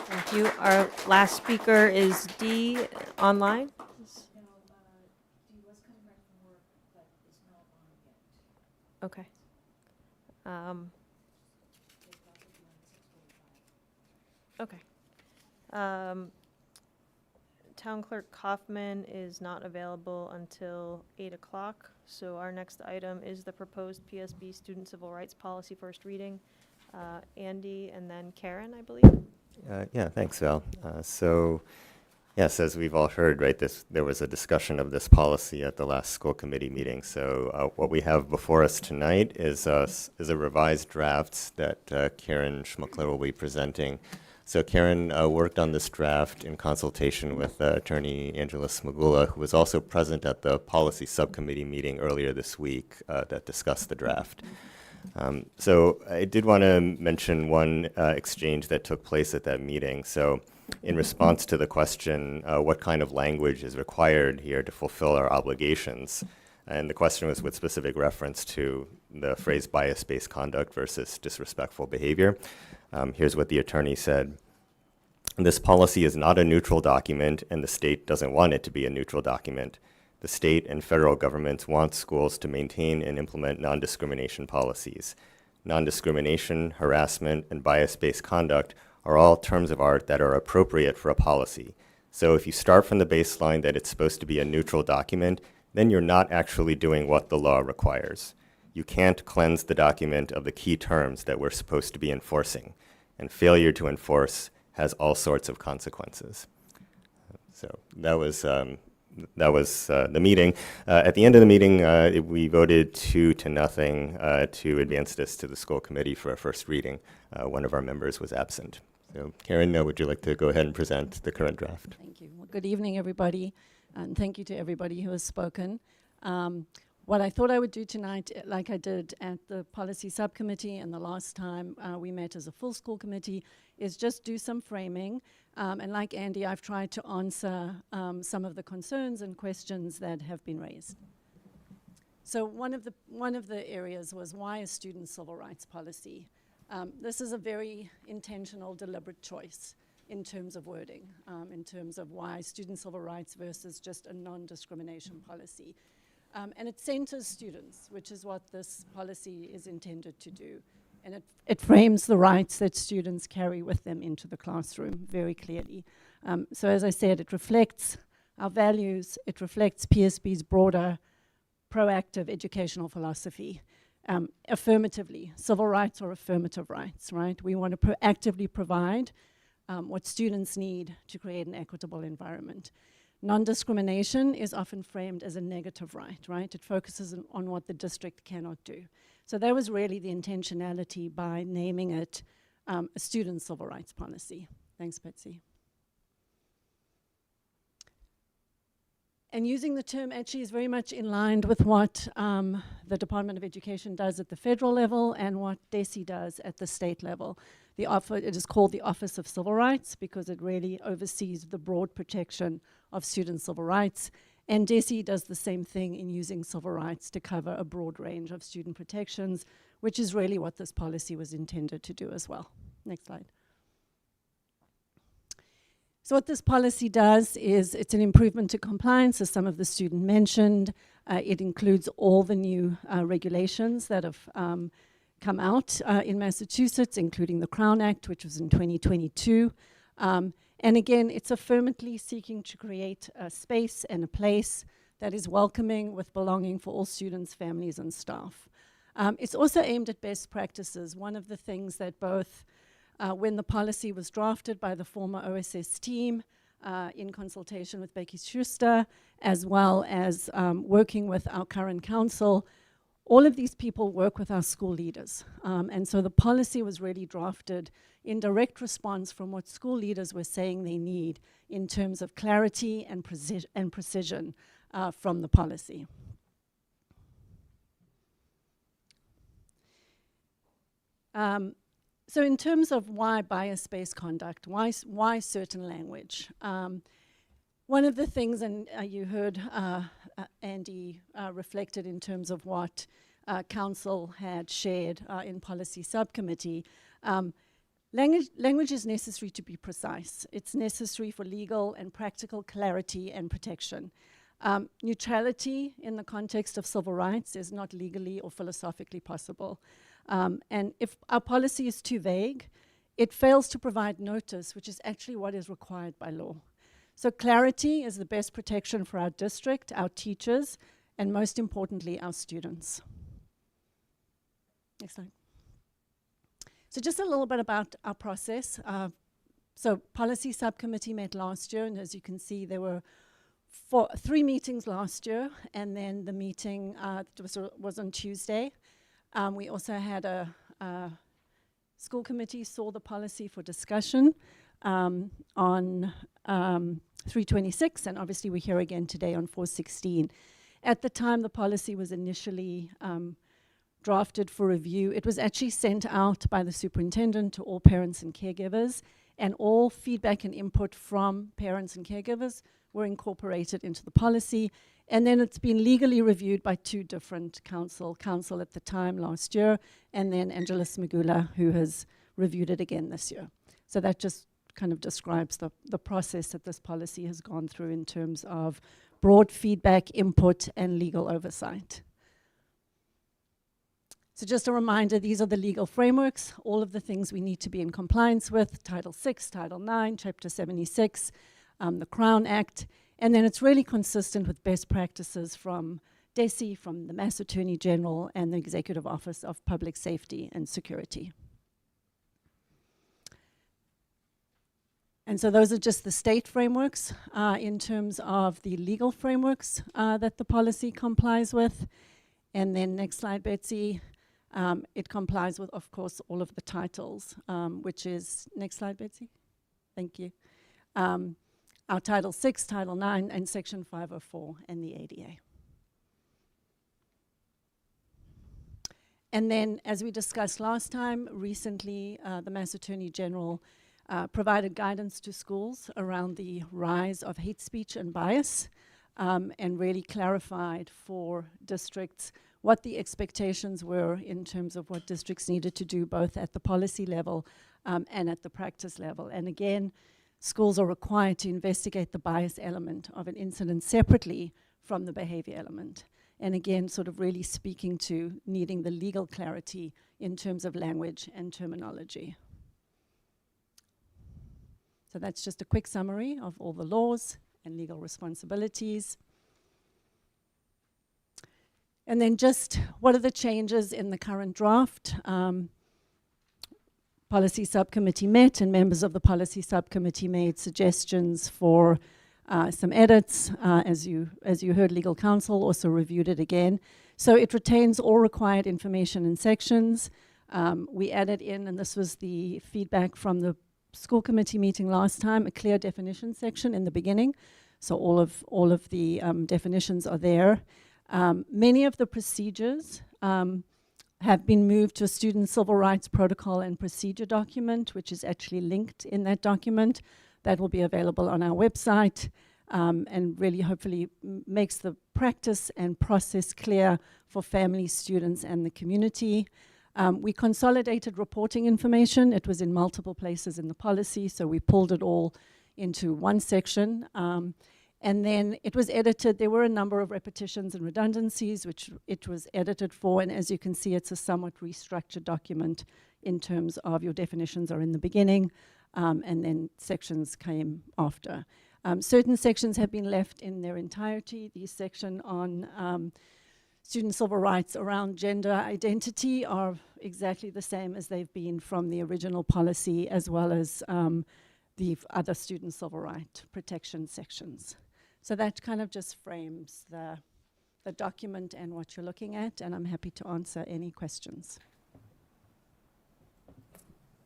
Thank you. Our last speaker is D online. Okay. Okay. Town Clerk Kaufman is not available until 8 o'clock. So our next item is the proposed PSB Student Civil Rights Policy first reading. Andy and then Karen, I believe. Yeah, thanks, Val. So Yes, as we've all heard, right, there was a discussion of this policy at the last school committee meeting. So what we have before us tonight is a revised draft that Karen Schmuckler will be presenting. So Karen worked on this draft in consultation with Attorney Angela Smagula, who was also present at the policy subcommittee meeting earlier this week that discussed the draft. So I did want to mention one exchange that took place at that meeting. So in response to the question, what kind of language is required here to fulfill our obligations? And the question was with specific reference to the phrase bias-based conduct versus disrespectful behavior. Here's what the attorney said. This policy is not a neutral document, and the state doesn't want it to be a neutral document. The state and federal governments want schools to maintain and implement non-discrimination policies. Non-discrimination, harassment, and bias-based conduct are all terms of art that are appropriate for a policy. So if you start from the baseline that it's supposed to be a neutral document, then you're not actually doing what the law requires. You can't cleanse the document of the key terms that we're supposed to be enforcing, and failure to enforce has all sorts of consequences. So that was the meeting. At the end of the meeting, we voted 2-0 to advance this to the school committee for a first reading. One of our members was absent. So Karen, would you like to go ahead and present the current draft? Thank you. Well, good evening, everybody, and thank you to everybody who has spoken. What I thought I would do tonight, like I did at the policy subcommittee and the last time we met as a full school committee, is just do some framing. And like Andy, I've tried to answer some of the concerns and questions that have been raised. So one of the areas was, why a student civil rights policy? This is a very intentional, deliberate choice in terms of wording, in terms of why student civil rights versus just a non-discrimination policy. And it centers students, which is what this policy is intended to do. And it frames the rights that students carry with them into the classroom very clearly. So as I said, it reflects our values, it reflects PSB's broader proactive educational philosophy. Affirmatively, civil rights are affirmative rights, right? We want to proactively provide what students need to create an equitable environment. Non-discrimination is often framed as a negative right? It focuses on what the district cannot do. So that was really the intentionality by naming it a student civil rights policy. Thanks, Betsy. And using the term actually is very much in line with what the Department of Education does at the federal level and what DESE does at the state level. It is called the Office of Civil Rights because it really oversees the broad protection of student civil rights. And DESE does the same thing in using civil rights to cover a broad range of student protections, which is really what this policy was intended to do as well. Next slide. So what this policy does is it's an improvement to compliance, as some of the students mentioned. It includes all the new regulations that have come out in Massachusetts, including the Crown Act, which was in 2022. And again, it's affirmatively seeking to create a space and a place that is welcoming with belonging for all students, families, and staff. It's also aimed at best practices. One of the things that both when the policy was drafted by the former OSS team in consultation with Becky Schuster, as well as working with our current council, all of these people work with our school leaders. And so the policy was really drafted in direct response from what school leaders were saying they need in terms of clarity and precision from the policy. So in terms of why bias-based conduct, why certain language? One of the things, and you heard Andy reflected in terms of what council had shared in policy subcommittee, language is necessary to be precise. It's necessary for legal and practical clarity and protection. Neutrality in the context of civil rights is not legally or philosophically possible. And if our policy is too vague, it fails to provide notice, which is actually what is required by law. So clarity is the best protection for our district, our teachers, and most importantly, our students. Next slide. So just a little bit about our process. So policy subcommittee met last year, and as you can see, there were 3 meetings last year, and then the meeting was on Tuesday. We also had a school committee saw the policy for discussion on 326, and obviously we're here again today on 416. At the time the policy was initially drafted for review, it was actually sent out by the superintendent to all parents and caregivers, and all feedback and input from parents and caregivers were incorporated into the policy. And then it's been legally reviewed by 2 different council at the time last year, and then Angela Smagula, who has reviewed it again this year. So that just kind of describes the process that this policy has gone through in terms of broad feedback, input, and legal oversight. So just a reminder, these are the legal frameworks, all of the things we need to be in compliance with, Title VI, Title IX, Chapter 76, the Crown Act, and then it's really consistent with best practices from DESI, from the Mass Attorney General, and the Executive Office of Public Safety and Security. And so those are just the state frameworks in terms of the legal frameworks that the policy complies with. And then next slide, Betsy. It complies with, of course, all of the titles, which is, next slide, Betsy. Thank you. Our Title VI, Title IX, and Section 504, and the ADA. And then, as we discussed last time, recently the Mass Attorney General provided guidance to schools around the rise of hate speech and bias, and really clarified for districts what the expectations were in terms of what districts needed to do both at the policy level and at the practice level. And again, schools are required to investigate the bias element of an incident separately from the behavior element. And again, sort of really speaking to needing the legal clarity in terms of language and terminology. So that's just a quick summary of all the laws and legal responsibilities. And then just what are the changes in the current draft? Policy subcommittee met, and members of the policy subcommittee made suggestions for some edits. As you heard, legal counsel also reviewed it again. So it retains all required information in sections. We added in, and this was the feedback from the school committee meeting last time, a clear definition section in the beginning. So all of the definitions are there. Many of the procedures have been moved to a student civil rights protocol and procedure document, which is actually linked in that document. That will be available on our website, and really hopefully makes the practice and process clear for families, students, and the community. We consolidated reporting information. It was in multiple places in the policy, so we pulled it all into one section. And then it was edited. There were a number of repetitions and redundancies, which it was edited for. And as you can see, it's a somewhat restructured document in terms of your definitions are in the beginning, and then sections came after. Certain sections have been left in their entirety. The section on student civil rights around gender identity are exactly the same as they've been from the original policy, as well as the other student civil right protection sections. So that kind of just frames the document and what you're looking at, and I'm happy to answer any questions.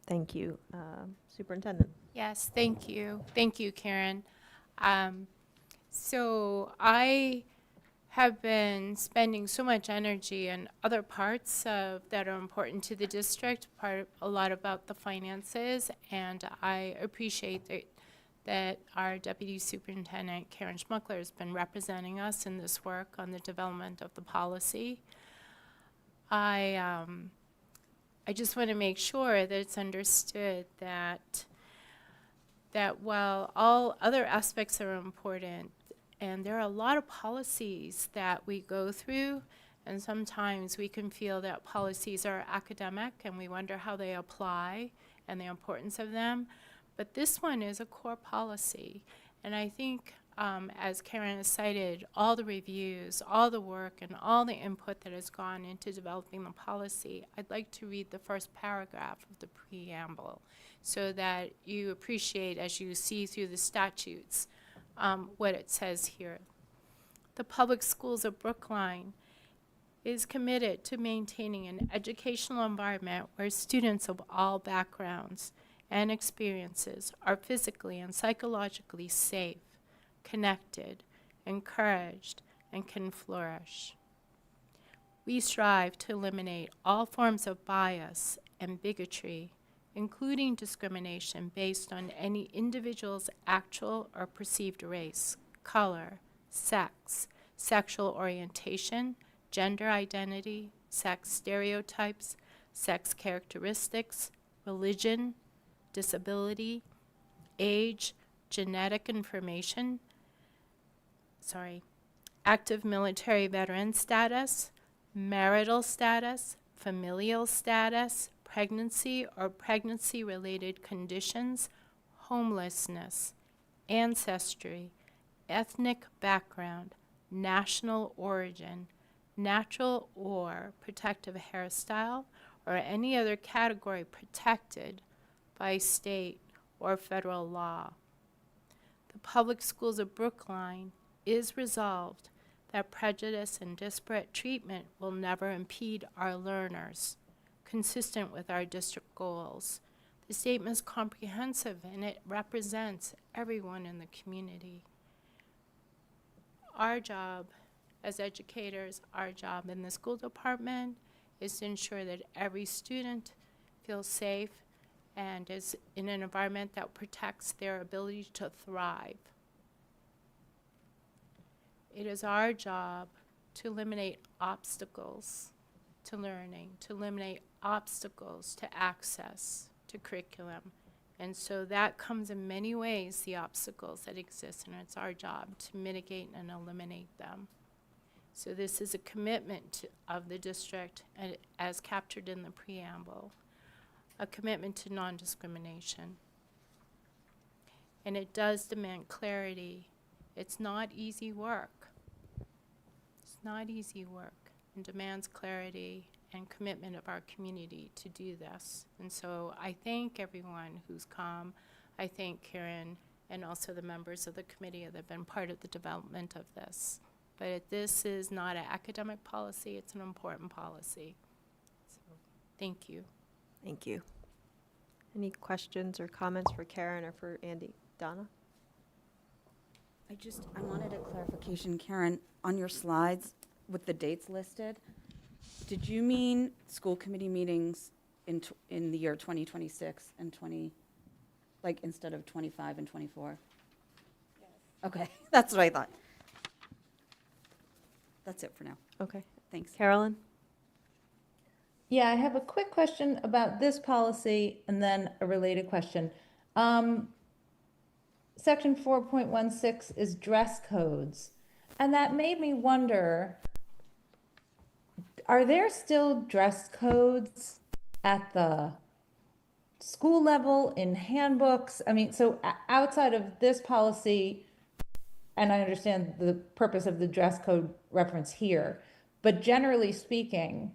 Thank you. Superintendent. Yes, thank you. Thank you, Karen. So I have been spending so much energy in other parts that are important to the district, a lot about the finances, and I appreciate that our Deputy Superintendent, Karen Schmuckler, has been representing us in this work on the development of the policy. I just want to make sure that it's understood that while all other aspects are important, and there are a lot of policies that we go through, and sometimes we can feel that policies are academic and we wonder how they apply and the importance of them. But this one is a core policy, and I think as Karen has cited, all the reviews, all the work, and all the input that has gone into developing the policy, I'd like to read the first paragraph of the preamble so that you appreciate, as you see through the statutes, what it says here. The public schools of Brookline is committed to maintaining an educational environment where students of all backgrounds and experiences are physically and psychologically safe, connected, encouraged, and can flourish. We strive to eliminate all forms of bias and bigotry, including discrimination based on any individual's actual or perceived race, color, sex, sexual orientation, gender identity, sex stereotypes, sex characteristics, religion, disability, age, genetic information, active military veteran status, marital status, familial status, pregnancy or pregnancy-related conditions, homelessness, ancestry, ethnic background, national origin, natural or protective hairstyle, or any other category protected by state or federal law. The public schools of Brookline is resolved that prejudice and disparate treatment will never impede our learners, consistent with our district goals. The statement is comprehensive and it represents everyone in the community. Our job as educators, our job in the school department is to ensure that every student feels safe and is in an environment that protects their ability to thrive. It is our job to eliminate obstacles to learning, to eliminate obstacles to access to curriculum. And so that comes in many ways, the obstacles that exist, and it's our job to mitigate and eliminate them. So this is a commitment of the district, as captured in the preamble, a commitment to non-discrimination. And it does demand clarity. It's not easy work. It's not easy work, and demands clarity and commitment of our community to do this. And so I thank everyone who's come. I thank Karen and also the members of the committee that have been part of the development of this. But this is not an academic policy, it's an important policy. So, thank you. Thank you. Any questions or comments for Karen or for Andy? Donna? I wanted a clarification, Karen, on your slides with the dates listed. Did you mean school committee meetings in the year 2026 and instead of 25 and 24? Yes. Okay, that's what I thought. That's it for now. Okay. Thanks. Carolyn? Yeah, I have a quick question about this policy and then a related question. Section 4.16 is dress codes. And that made me wonder, are there still dress codes at the school level in handbooks? I mean, so outside of this policy, and I understand the purpose of the dress code reference here, but generally speaking,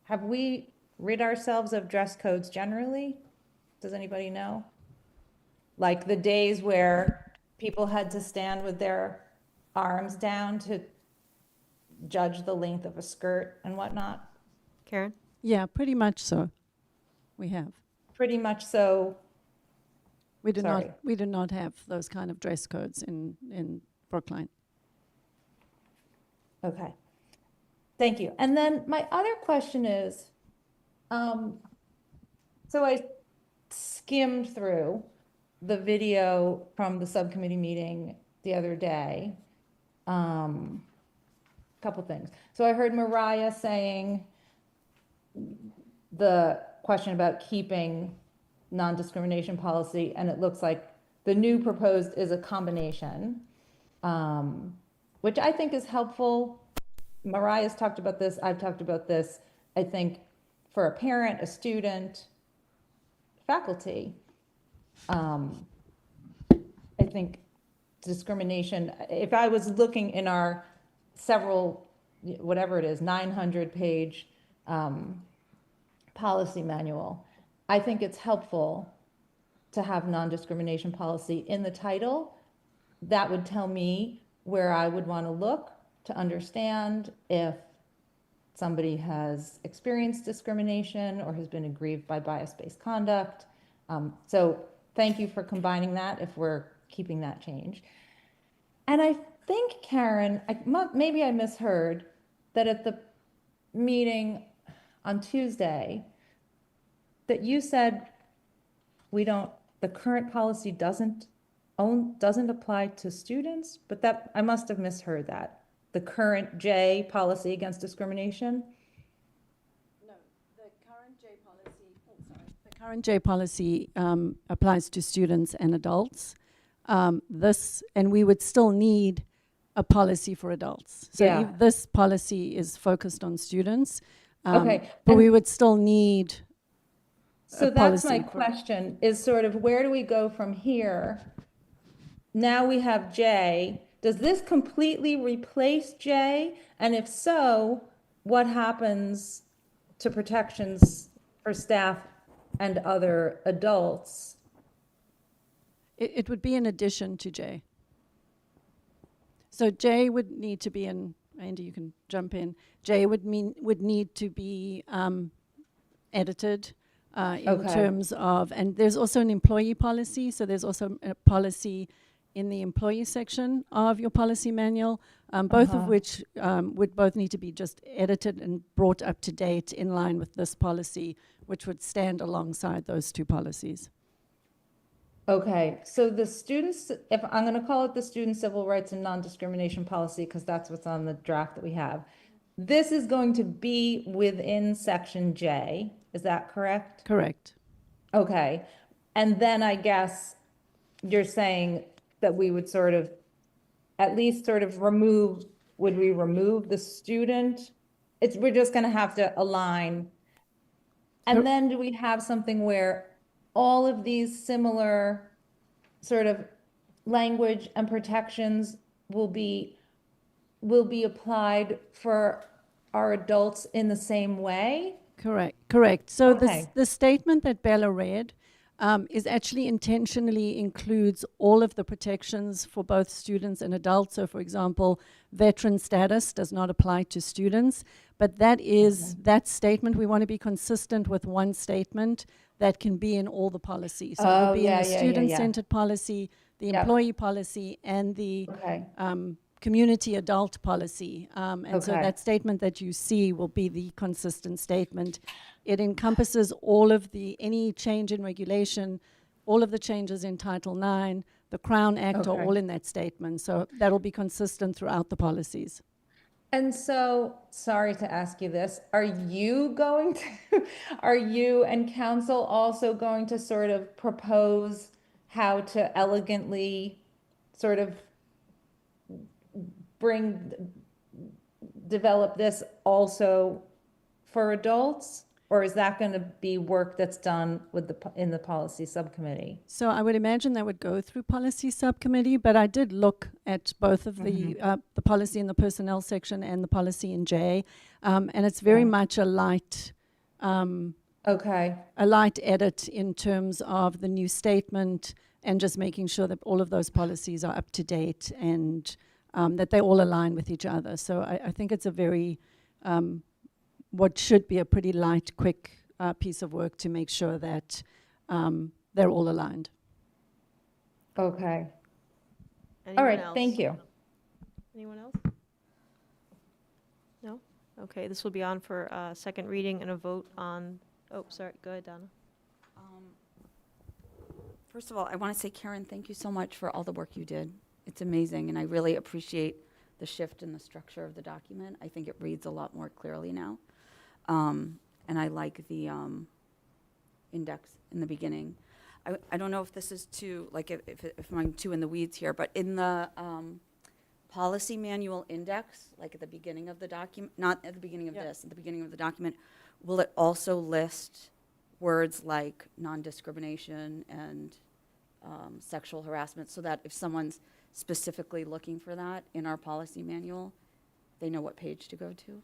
have we rid ourselves of dress codes generally? Does anybody know? Like the days where people had to stand with their arms down to judge the length of a skirt and whatnot? Karen? Yeah, pretty much so. We have. Pretty much so. We do Sorry. not have those kind of dress codes in Brookline. Okay. Thank you. And then my other question is, so I skimmed through the video from the subcommittee meeting the other day. Couple things. So I heard Mariah saying the question about keeping non-discrimination policy, and it looks like the new proposed is a combination, which I think is helpful. Mariah's talked about this, I've talked about this. I think for a parent, a student, faculty, I think discrimination, if I was looking in our several, whatever it is, 900-page policy manual, I think it's helpful to have non-discrimination policy in the title. That would tell me where I would want to look to understand if somebody has experienced discrimination or has been aggrieved by bias-based conduct. So thank you for combining that if we're keeping that change. And I think, Karen, maybe I misheard that at the meeting on Tuesday, that you said the current policy doesn't apply to students, but that, I must have misheard that. The current J policy against discrimination? No, the current J policy applies to students and adults. And we would still need a policy for adults. So Yeah. this policy is focused on students. Okay. But And we would still need so a that's my policy for- question, is sort of where do we go from here? Now we have J. Does this completely replace J? And if so, what happens to protections for staff and other adults? It would be in addition to J. So J would need to be in, Andy, you can jump in. J would need to be edited in Okay. terms of, and there's also an employee policy, so there's also a policy in the employee section of your policy manual, both of which would both need to be just edited and brought up to date in line with this policy, which would stand alongside those two policies. Okay, so the students, if I'm going to call it the Student Civil Rights and Non-Discrimination Policy, because that's what's on the draft that we have, this is going to be within section J, is that correct? Correct. Okay, and then I guess you're saying that we would sort of, at least sort of remove, would we remove the student? We're just going to have to align. And then do we have something where all of these similar sort of language and protections will be applied for our adults in the same way? Correct. So Okay. the statement that Bella read is actually intentionally includes all of the protections for both students and adults. So for example, veteran status does not apply to students, but that is that statement. We want to be consistent with one statement that can be in all the policies. So it will be in the student-centered policy, the employee policy, and the community adult policy. And so that statement that you see will be the consistent statement. It encompasses all of any change in regulation, all of the changes in Title IX, the Crown Act are all in that statement. So that'll be consistent throughout the policies. And so, sorry to ask you this, are you and council also going to sort of propose how to elegantly sort of develop this also for adults? Or is that going to be work that's done in the policy subcommittee? So I would imagine that would go through policy subcommittee, but I did look at both of the policy in the personnel section and the policy in J, and it's very much a light edit in terms of the new statement and just making sure that all of those policies are up to date and that they all align with each other. So I think it's a very what should be a pretty light, quick piece of work to make sure that they're all aligned. Okay. Anyone All right, else? thank you. Anyone else? No? Okay, this will be on for second reading and a vote on, oh, sorry, go ahead, Donna. First of all, I want to say, Karen, thank you so much for all the work you did. It's amazing, and I really appreciate the shift in the structure of the document. I think it reads a lot more clearly now. And I like the index in the beginning. I don't know if this is too, like if I'm too in the weeds here, but in the policy manual index, like at the beginning of the document, not at the beginning of this, at the beginning of the document, will it also list words like non-discrimination and sexual harassment, so that if someone's specifically looking for that in our policy manual, they know what page to go to?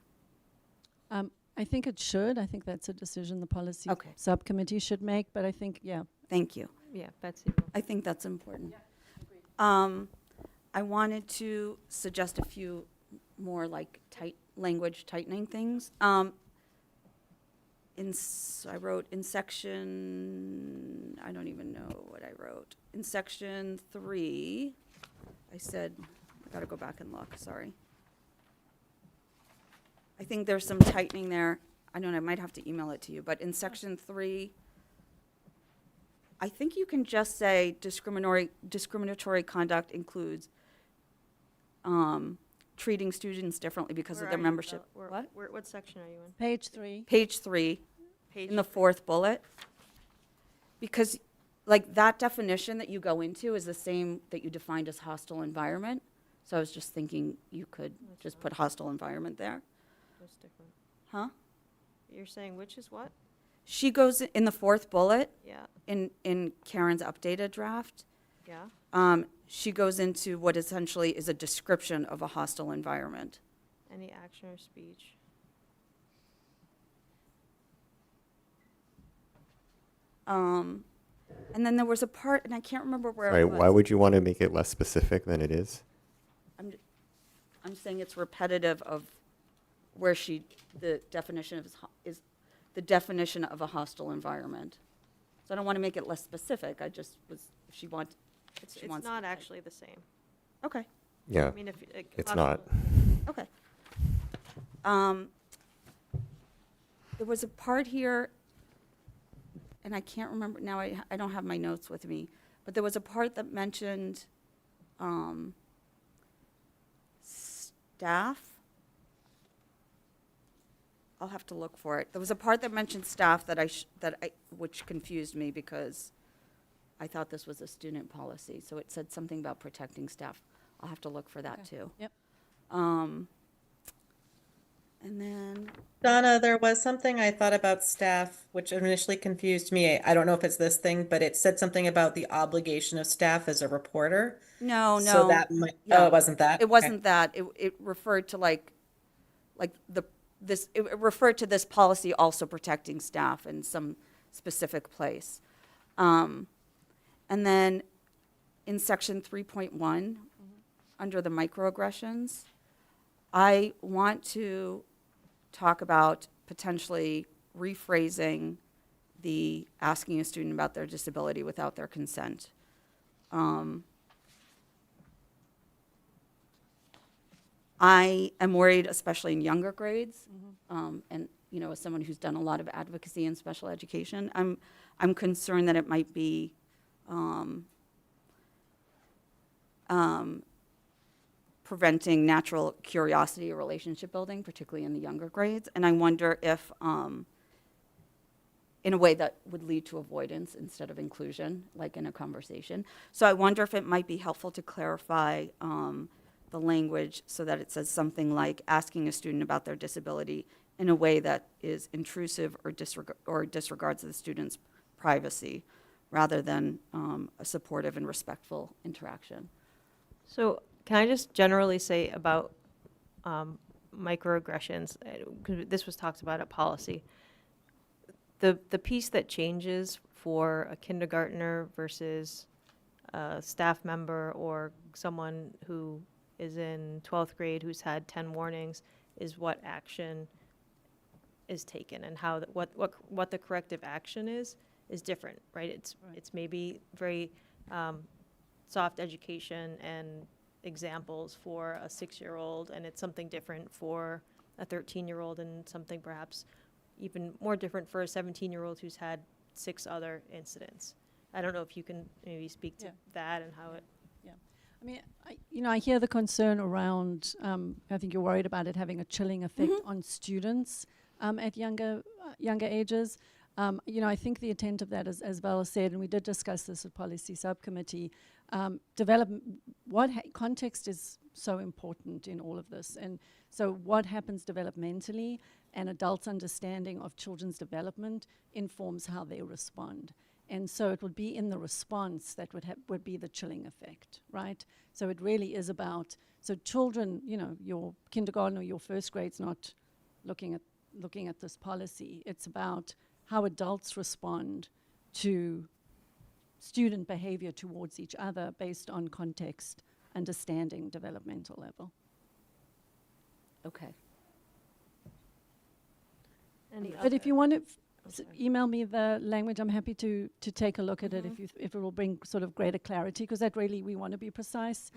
I think it should. I think that's a decision the policy Okay. subcommittee should make, but I think, yeah. Thank you. Yeah, Betsy. I think that's important. I wanted to suggest a few more like language tightening things. I wrote in section, I don't even know what I wrote. In section 3, I said, I gotta go back and look, sorry. I think there's some tightening there. I don't know, I might have to email it to you, but in section 3, I think you can just say discriminatory conduct includes treating students differently because of their membership. What section are you in? Page 3. Page 3, in the 4th bullet. Because like that definition that you go into is the same that you defined as hostile environment. So I was just thinking you could just put hostile environment there. That's different. Huh? You're saying which is what? She goes in the 4th bullet. Yeah. In Karen's updated draft. Yeah. She goes into what essentially is a description of a hostile environment. Any action or speech. And then there was a part, and I can't remember where Sorry, it was. why would you want to make it less specific than it is? I'm saying it's repetitive of where the definition is the definition of a hostile environment. So I don't want to make it less specific. I just was, if she wants. It's not actually the same. Okay. Yeah, I mean, it's not. Okay. There was a part here, and I can't remember, now I don't have my notes with me, but there was a part that mentioned staff. I'll have to look for it. There was a part that mentioned staff which confused me because I thought this was a student policy, so it said something about protecting staff. I'll have to look for that too. Yep. And then, Donna, there was something I thought about staff, which initially confused me. I don't know if it's this thing, but it said something about the obligation of staff as a reporter. no. So that might, Yeah. oh, it wasn't that? It Okay. wasn't that. It referred to it referred to this policy also protecting staff in some specific place. And then in section 3.1, under the microaggressions, I want to talk about potentially rephrasing the asking a student about their disability without their consent. I am worried, especially in younger grades, and as someone who's done a lot of advocacy in special education, I'm concerned that it might be preventing natural curiosity or relationship building, particularly in the younger grades. And I wonder if, in a way that would lead to avoidance instead of inclusion, like in a conversation. So I wonder if it might be helpful to clarify the language so that it says something like asking a student about their disability in a way that is intrusive or disregards the student's privacy, rather than a supportive and respectful interaction. So can I just generally say about microaggressions, 'cause this was talked about at policy. The piece that changes for a kindergartner versus a staff member or someone who is in 12th grade who's had 10 warnings is what action is taken and how what the corrective action is different, right? It's maybe very soft education and examples for a 6-year-old, and it's something different for a 13-year-old, and something perhaps even more different for a 17-year-old who's had 6 other incidents. I don't know if you can maybe speak to that and how it. Yeah, I mean, I hear the concern around. I think you're worried about it having a chilling effect on students at younger ages. I think the intent of that is, as Val said, and we did discuss this at Policy Subcommittee, context is so important in all of this. And so what happens developmentally and adults' understanding of children's development informs how they respond. And so it would be in the response that would be the chilling effect, right? So it really is about, so children, you know, your kindergarten or your first grade's not looking at this policy. It's about how adults respond to student behavior towards each other based on context, understanding, developmental level. Okay. But if you want to email me the language, I'm happy to take a look at it if it will bring sort of greater clarity, because that really, we want to be precise.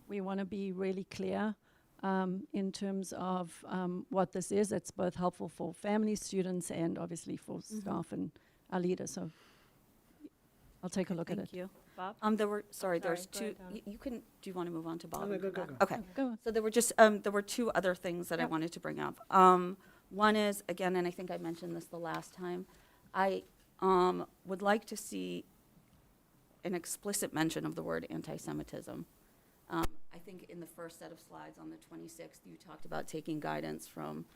We want to be really clear in terms of what this is. It's both helpful for families, students, and obviously for staff and our leaders. So I'll take a look at it. Thank you. Bob? There's Sorry, two, go ahead, Donna. you can, do you want to move on to Bob? No, and go, come go, back? go. Okay. Go on. So there were two other things that I wanted to bring up. One is, again, and I think I mentioned this the last time, I would like to see an explicit mention of the word anti-Semitism. I think in the first set of slides on the 26th, you talked about taking guidance from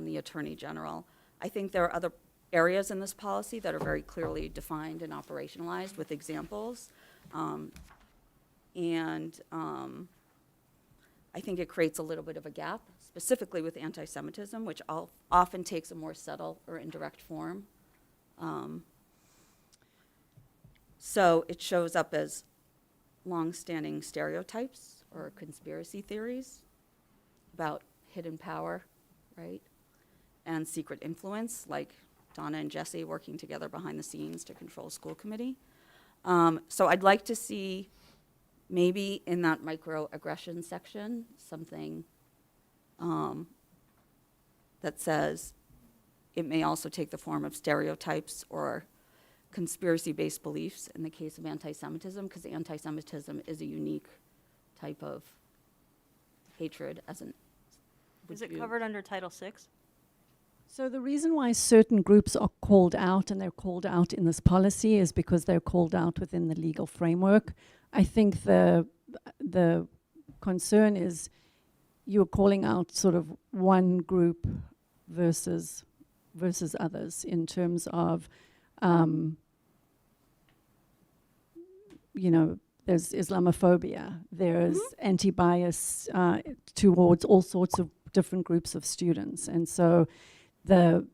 the Attorney General. I think there are other areas in this policy that are very clearly defined and operationalized with examples. I think it creates a little bit of a gap, specifically with anti-Semitism, which often takes a more subtle or indirect form. So it shows up as longstanding stereotypes or conspiracy theories about hidden power, right? And secret influence, like Donna and Jesse working together behind the scenes to control school committee. So I'd like to see maybe in that microaggression section, something that says it may also take the form of stereotypes or conspiracy-based beliefs in the case of anti-Semitism, because anti-Semitism is a unique type of hatred as an. Is it covered under Title VI? So the reason why certain groups are called out, and they're called out in this policy, is because they're called out within the legal framework. I think the concern is you're calling out sort of one group versus others in terms of, you know, there's Islamophobia, there's anti-bias towards all sorts of different groups of students. And so that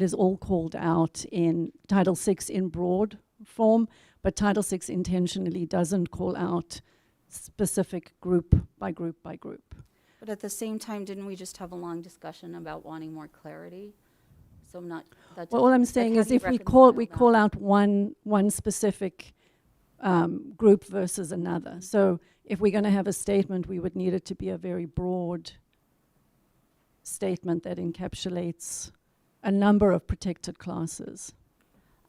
is all called out in Title VI in broad form, but Title VI intentionally doesn't call out specific group by group by group. But at the same time, didn't we just have a long discussion about wanting more clarity? So I'm not. Well, all I'm saying is if we call out one specific group versus another. So if we're going to have a statement, we would need it to be a very broad statement that encapsulates a number of protected classes.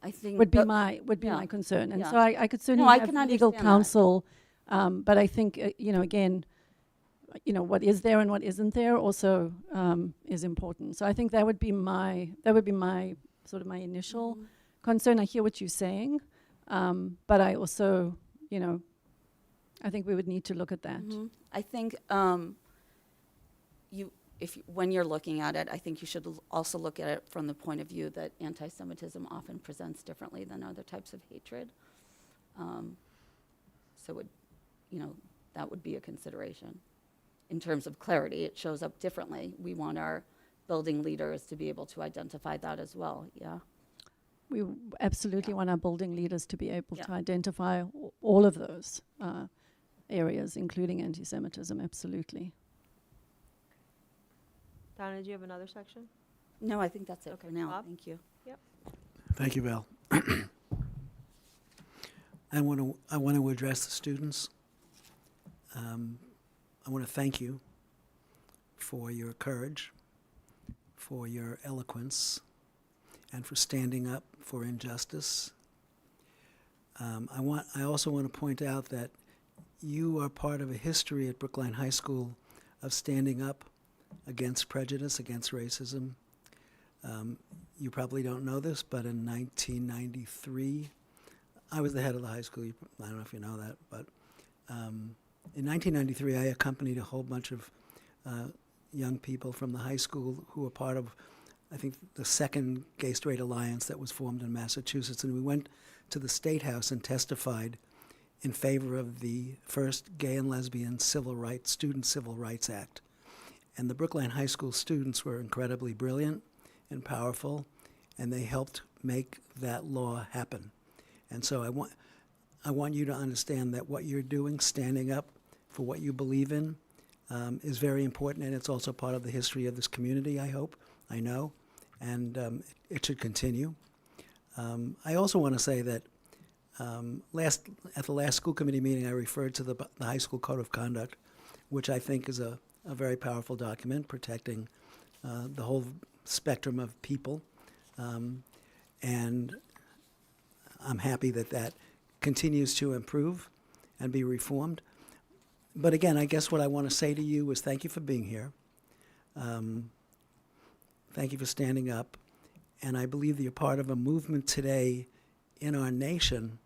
I think would be my concern, and so I could certainly have legal counsel, but I think you know, again, you know, what is there and what isn't there also is important. So I think that would be my sort of my initial concern. I hear what you're saying, but I also, you know, I think we would need to look at that. I think when you're looking at it, I think you should also look at it from the point of view that anti-Semitism often presents differently than other types of hatred. So you know, that would be a consideration. In terms of clarity, it shows up differently. We want our building leaders to be able to identify that as well, yeah? We absolutely want our building leaders to be able to identify all of those areas, including anti-Semitism, absolutely. Donna, did you have another section? No, I think that's it for now. Bob? Thank you. Yep. Thank you, Val. I want to address the students. I want to thank you for your courage, for your eloquence, and for standing up for injustice. I also want to point out that you are part of a history at Brookline High School of standing up against prejudice, against racism. You probably don't know this, but in 1993, I was the head of the high school. I don't know if you know that, but in 1993, I accompanied a whole bunch of young people from the high school who were part of I think, the second Gay Straight Alliance that was formed in Massachusetts, and we went to the State House and testified in favor of the first Gay and Lesbian Student Civil Rights Act. And the Brookline High School students were incredibly brilliant and powerful, and they helped make that law happen. And so I want you to understand that what you're doing, standing up for what you believe in, is very important, and it's also part of the history of this community, I hope, I know, and it should continue. I also want to say that at the last school committee meeting, I referred to the high school code of conduct, which I think is a very powerful document protecting the whole spectrum of people. And I'm happy that that continues to improve and be reformed. But again, I guess what I want to say to you is thank you for being here. Thank you for standing up. And I believe that you're part of a movement today in our nation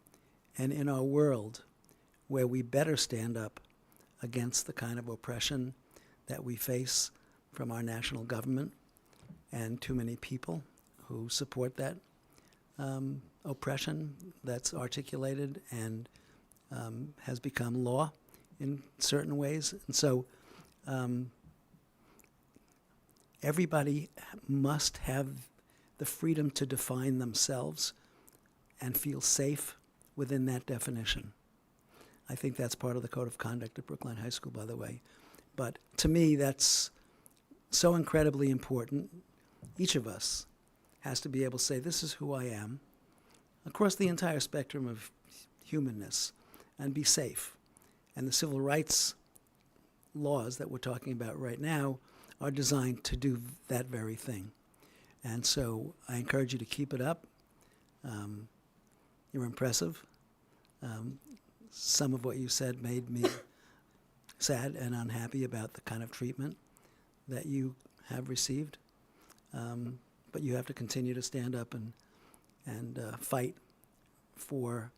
and in our world where we better stand up against the kind of oppression that we face from our national government and too many people who support that oppression that's articulated and has become law in certain ways. And so everybody must have the freedom to define themselves and feel safe within that definition. I think that's part of the code of conduct at Brookline High School, by the way. But to me, that's so incredibly important. Each of us has to be able to say, this is who I am, across the entire spectrum of humanness, and be safe. And the civil rights laws that we're talking about right now are designed to do that very thing. And so I encourage you to keep it up. You're impressive. Some of what you said made me sad and unhappy about the kind of treatment that you have received. But you have to continue to stand up and fight for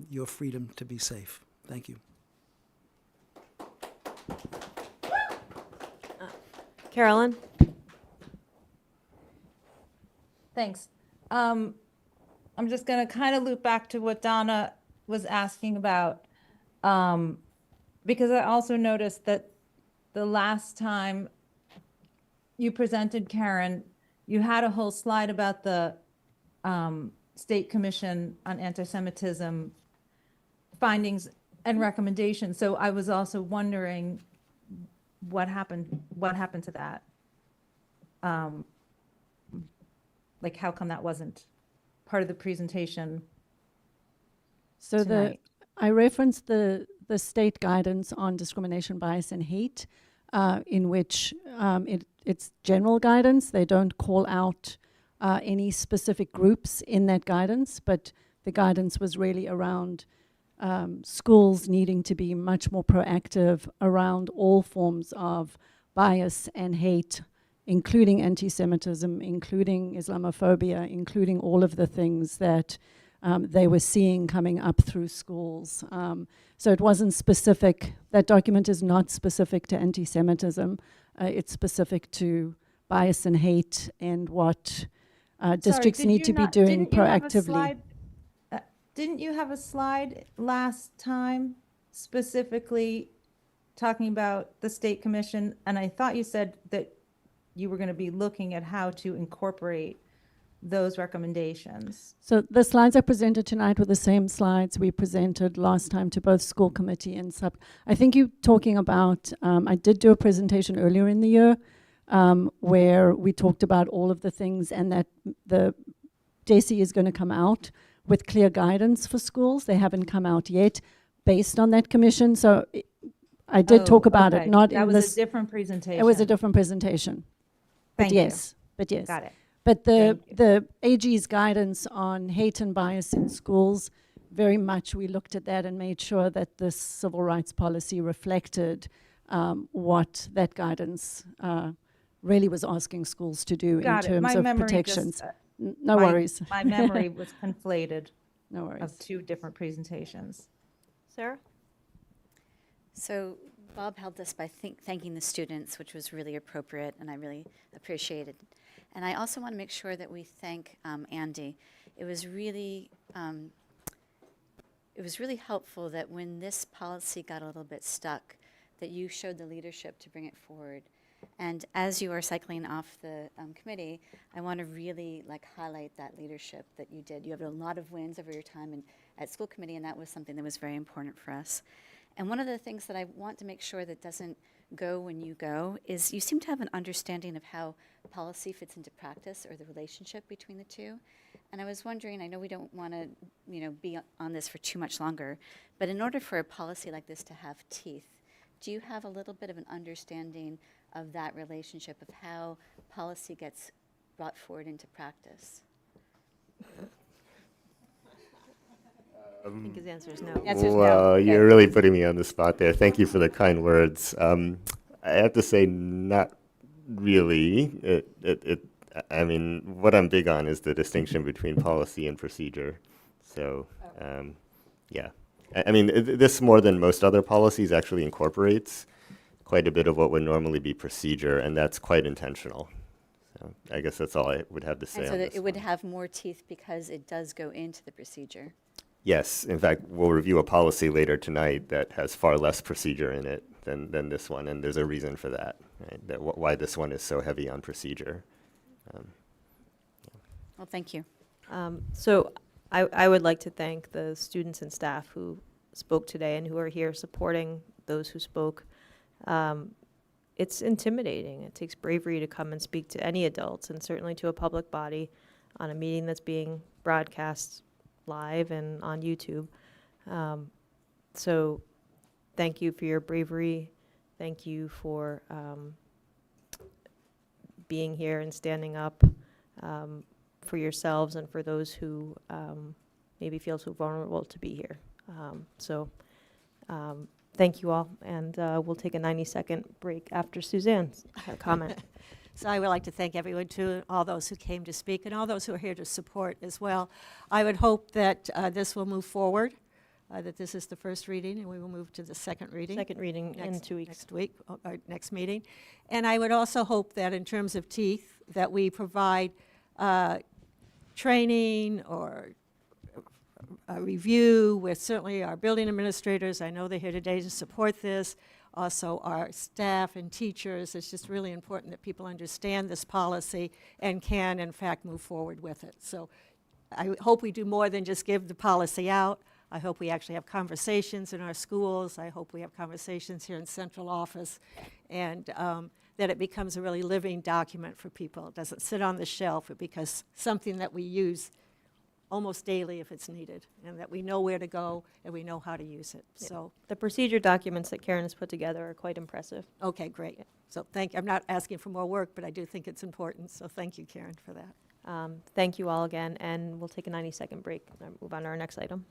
your freedom to be safe. Thank you. Carolyn? Thanks. I'm just going to kind of loop back to what Donna was asking about, because I also noticed that the last time you presented, Karen, you had a whole slide about the State Commission on Anti-Semitism findings and recommendations. So I was also wondering what happened to that? Like, how come that wasn't part of the presentation So tonight? I referenced the state guidance on discrimination, bias, and hate, in which it's general guidance. They don't call out any specific groups in that guidance, but the guidance was really around schools needing to be much more proactive around all forms of bias and hate, including anti-Semitism, including Islamophobia, including all of the things that they were seeing coming up through schools. So it wasn't specific. That document is not specific to anti-Semitism. It's specific to bias and hate and what districts Sorry, need to be doing didn't you have a proactively. slide- Didn't you have a slide last time specifically talking about the State Commission? And I thought you said that you were going to be looking at how to incorporate those recommendations. So the slides I presented tonight were the same slides we presented last time to both school committee and sub. I think you're talking about, I did do a presentation earlier in the year where we talked about all of the things, and that the JC is going to come out with clear guidance for schools. They haven't come out yet based on that commission. So I did talk about it, not in this. That was a different presentation. It was a different presentation. Thank you. But yes. Got it. But the AG's guidance on hate and bias in schools, very much we looked at that and made sure that this civil rights policy reflected what that guidance really was asking schools to do in terms of protections. No worries. My memory was conflated. No worries. Of two different presentations. Sarah? So Bob held this by thanking the students, which was really appropriate, and I really appreciated. And I also want to make sure that we thank Andy. It was really helpful that when this policy got a little bit stuck, that you showed the leadership to bring it forward. And as you are cycling off the committee, I want to really highlight that leadership that you did. You have a lot of wins over your time at school committee, and that was something that was very important for us. And one of the things that I want to make sure that doesn't go when you go is you seem to have an understanding of how policy fits into practice or the relationship between the two. And I was wondering, I know we don't want to, be on this for too much longer, but in order for a policy like this to have teeth, do you have a little bit of an understanding of that relationship of how policy gets brought forward into practice? I think his answer is no. Well, you're really putting me on the spot there. Thank you for the kind words. I have to say, not really. I mean, what I'm big on is the distinction between policy and procedure. So, yeah. I mean, this more than most other policies actually incorporates quite a bit of what would normally be procedure, and that's quite intentional. So I guess that's all I would have to say And so on that this it would one. have more teeth because it does go into the procedure. Yes, in fact, we'll review a policy later tonight that has far less procedure in it than this one, and there's a reason for that, right? That why this one is so heavy on procedure. Well, thank you. So I would like to thank the students and staff who spoke today and who are here supporting those who spoke. It's intimidating. It takes bravery to come and speak to any adults, and certainly to a public body on a meeting that's being broadcast live and on YouTube. So thank you for your bravery. Thank you for being here and standing up for yourselves and for those who maybe feel so vulnerable to be here. Thank you all, and we'll take a 90-second break after Suzanne's comment. So I would like to thank everyone, too, all those who came to speak, and all those who are here to support as well. I would hope that this will move forward, that this is the first reading, and we will move to the second reading. Second reading in 2 weeks. Next week, or next meeting. And I would also hope that in terms of teeth, that we provide training or a review with certainly our building administrators. I know they're here today to support this. Also our staff and teachers. It's just really important that people understand this policy and can, in fact, move forward with it. So I hope we do more than just give the policy out. I hope we actually have conversations in our schools. I hope we have conversations here in central office, and that it becomes a really living document for people. It doesn't sit on the shelf. It becomes something that we use almost daily if it's needed, and that we know where to go and we know how to use it. Yeah. So, The procedure documents that Karen has put together are quite impressive. okay, great. So I'm not asking for more work, but I do think it's important. So thank you, Karen, for that. Thank you all again, and we'll take a 90-second break and move on to our next item.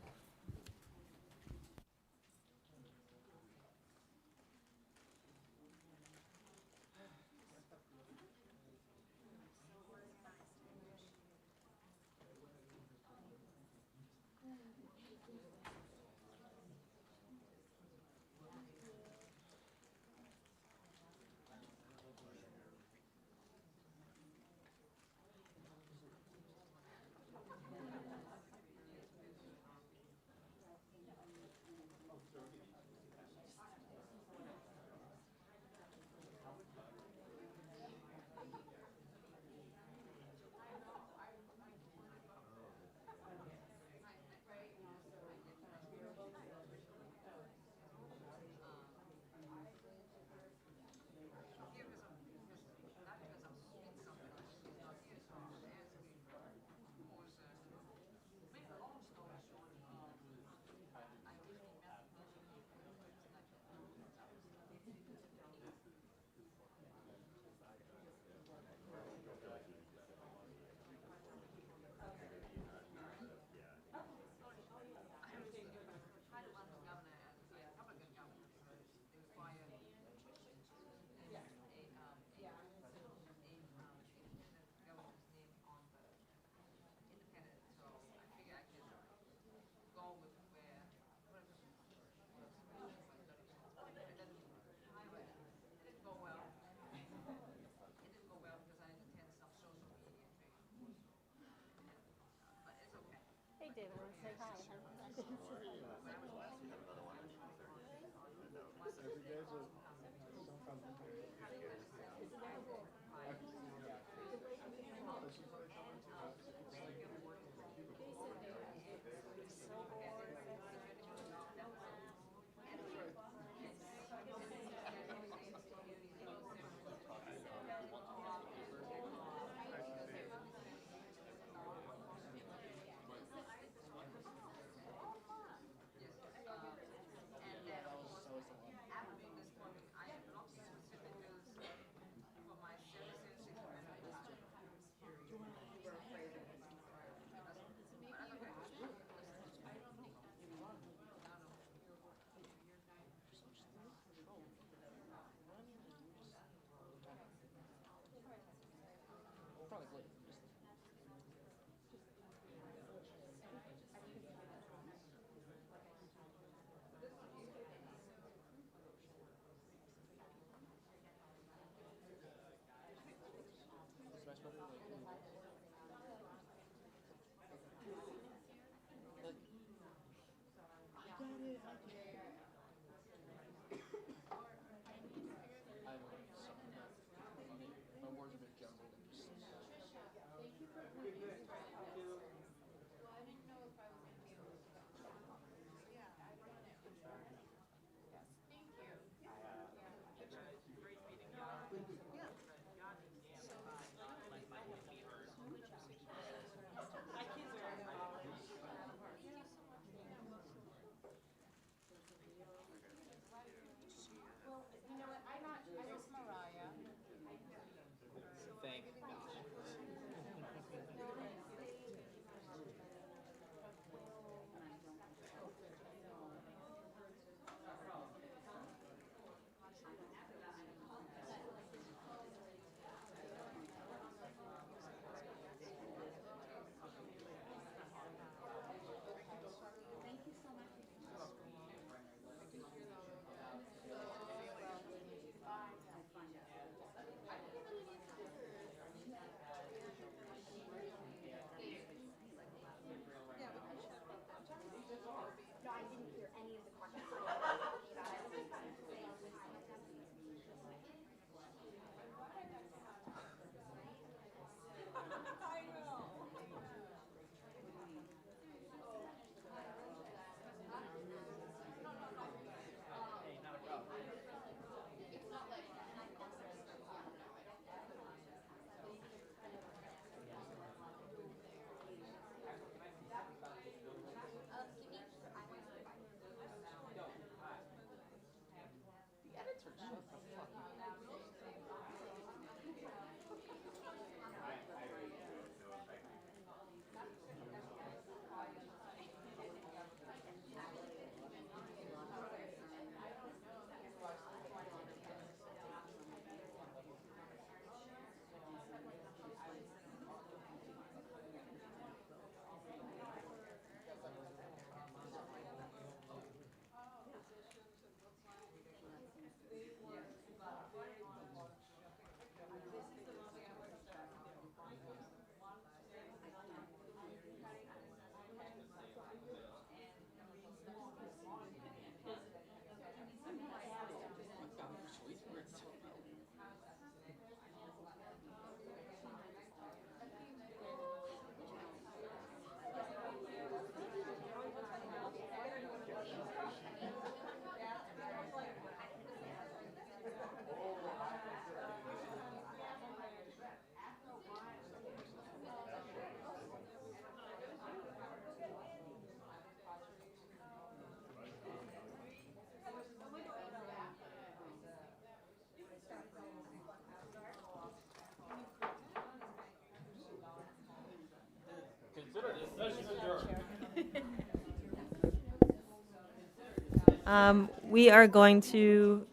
We are going to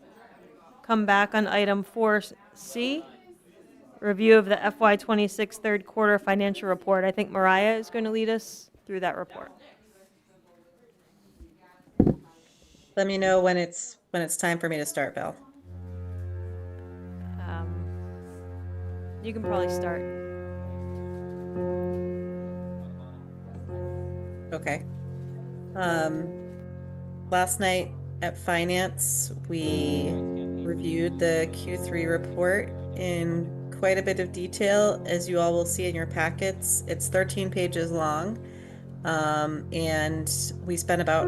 come back on item 4C, review of the FY26 third quarter financial report. I think Mariah is going to lead us through that report. Let me know when it's time for me to start, Val. You can probably start. Okay. Last night at Finance, we reviewed the Q3 report in quite a bit of detail, as you all will see in your packets. It's 13 pages long. And we spent about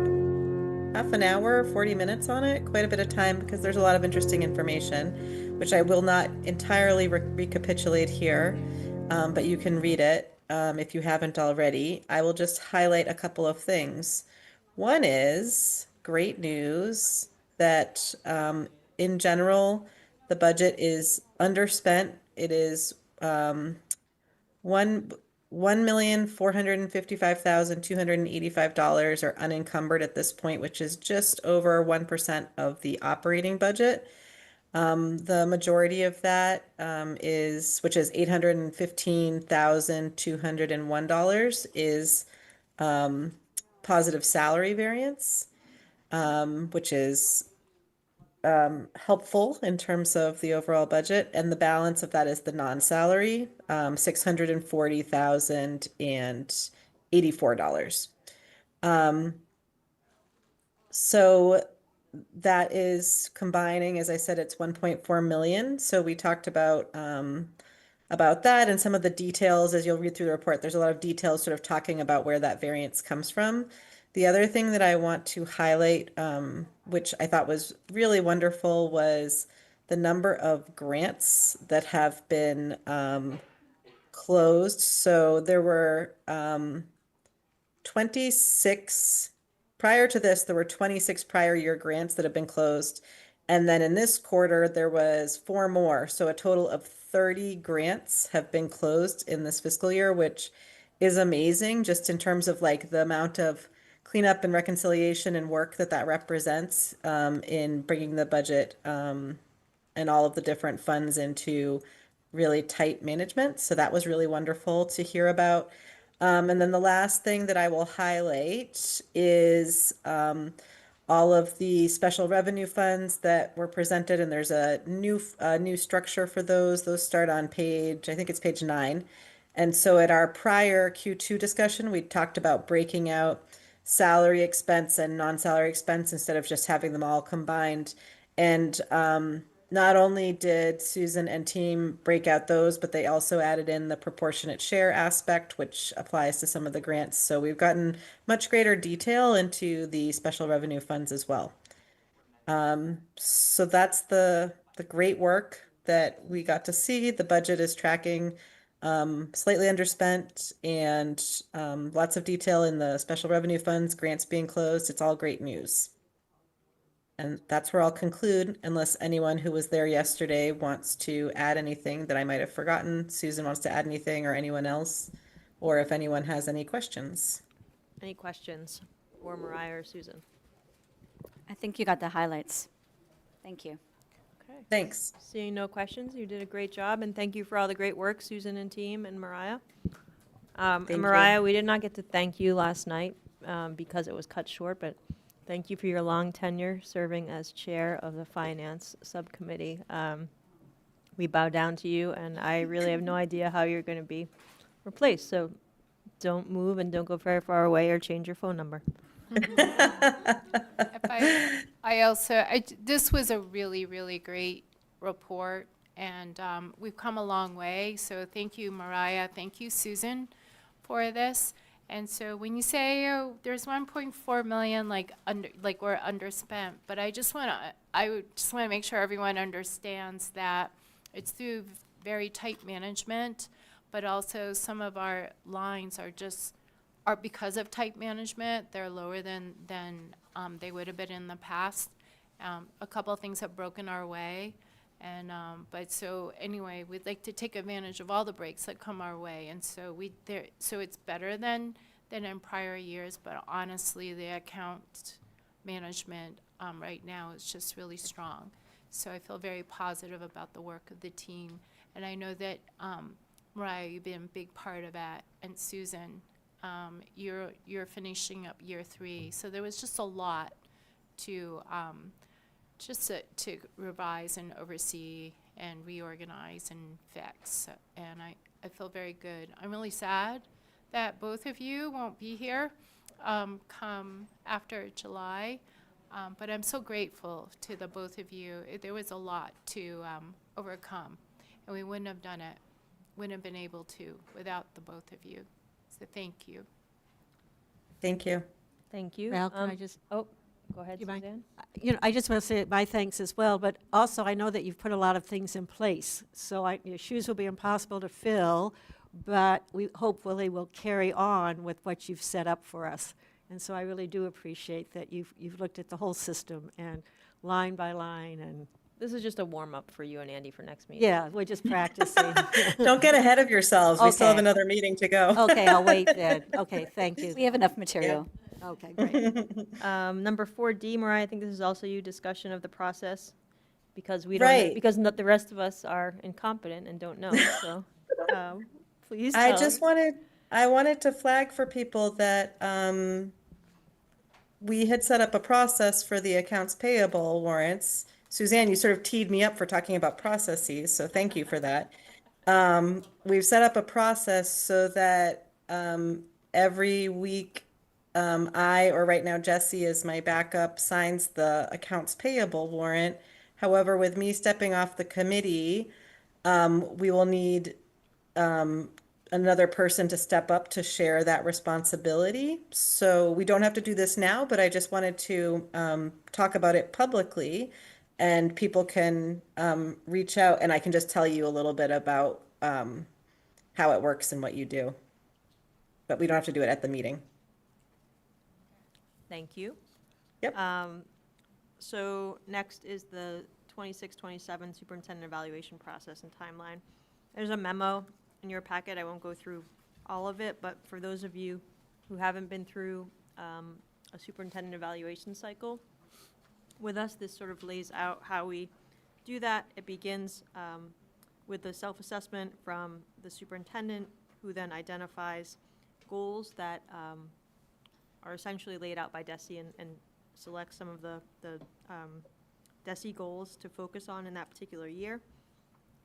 half an hour, 40 minutes on it, quite a bit of time because there's a lot of interesting information, which I will not entirely recapitulate here, but you can read it if you haven't already. I will just highlight a couple of things. One is great news that in general, the budget is underspent. It is $1,455,285 are unencumbered at this point, which is just over 1% of the operating budget. The majority of that which is $815,201, is positive salary variance, which is helpful in terms of the overall budget, and the balance of that is the non-salary, $640,084. So that is combining, as I said, it's 1.4 million. So we talked about that and some of the details. As you'll read through the report, there's a lot of details sort of talking about where that variance comes from. The other thing that I want to highlight, which I thought was really wonderful, was the number of grants that have been closed. So there were 26, prior to this, there were 26 prior year grants that have been closed. And then in this quarter, there was 4 more. So a total of 30 grants have been closed in this fiscal year, which is amazing just in terms of like the amount of cleanup and reconciliation and work that represents in bringing the budget and all of the different funds into really tight management. So that was really wonderful to hear about. And then the last thing that I will highlight is all of the special revenue funds that were presented, and there's a new structure for those. Those start on page, I think it's page 9. And so at our prior Q2 discussion, we talked about breaking out salary expense and non-salary expense instead of just having them all combined. And not only did Susan and team break out those, but they also added in the proportionate share aspect, which applies to some of the grants. So we've gotten much greater detail into the special revenue funds as well. So that's the great work that we got to see. The budget is tracking slightly underspent, and lots of detail in the special revenue funds, grants being closed. It's all great news. And that's where I'll conclude, unless anyone who was there yesterday wants to add anything that I might have forgotten. Susan wants to add anything, or anyone else, or if anyone has any questions. Any questions for Mariah or Susan? I think you got the highlights. Thank you. Okay. Thanks. Seeing no questions, you did a great job, and thank you for all the great work, Susan and team, and Mariah. And Thank Mariah, we did not get to thank you last night because it was cut short, but thank you for your long tenure serving as chair of the Finance Subcommittee. We bow down to you, and I really have no idea how you're going to be replaced. So don't move and don't go very far away or change your phone number. This was a really, really great report, and we've come a long way. So thank you, Mariah. Thank you, Susan, for this. And so when you say there's 1.4 million, like we're underspent, but I just want to make sure everyone understands that it's through very tight management, but also some of our lines are because of tight management, they're lower than they would have been in the past. A couple of things have broken our way, and but so anyway, we'd like to take advantage of all the breaks that come our way, and so so it's better than in prior years. But honestly, the account management right now is just really strong. So I feel very positive about the work of the team, and I know that Mariah, you've been a big part of that, and Susan. You're finishing up year 3, so there was just a lot to to revise and oversee and reorganize and fix. And I feel very good. I'm really sad that both of you won't be here come after July. But I'm so grateful to the both of you. There was a lot to overcome, and we wouldn't have done it, wouldn't have been able to without the both of you. So thank you. Thank you. Thank you. Val, can I just? Oh, go ahead, You mind? Suzanne. I just want to say my thanks as well, but also I know that you've put a lot of things in place. So your shoes will be impossible to fill, but we hopefully will carry on with what you've set up for us. And so I really do appreciate that you've looked at the whole system and line by line and. This is just a warm-up for you and Andy for next meeting. Yeah, we're just practicing. Don't get ahead of yourselves. We still have Okay. another meeting to go. Okay, I'll wait then. Okay, thank you. We have enough material. Okay, great. Number 4D, Mariah, I think this is also you, discussion of the process, because we don't, Right. because the rest of us are incompetent and don't know, so, please I tell just us. wanted to flag for people that we had set up a process for the accounts payable warrants. Suzanne, you sort of teed me up for talking about processes, so thank you for that. We've set up a process so that every week I, or right now Jesse is my backup, signs the accounts payable warrant. However, with me stepping off the committee, we will need another person to step up to share that responsibility. So we don't have to do this now, but I just wanted to talk about it publicly, and people can reach out, and I can just tell you a little bit about how it works and what you do. But we don't have to do it at the meeting. Thank you. Yep. So next is the 26-27 superintendent evaluation process and timeline. There's a memo in your packet. I won't go through all of it, but for those of you who haven't been through a superintendent evaluation cycle with us, this sort of lays out how we do that. It begins with a self-assessment from the superintendent, who then identifies goals that are essentially laid out by DESE and selects some of the DESE goals to focus on in that particular year.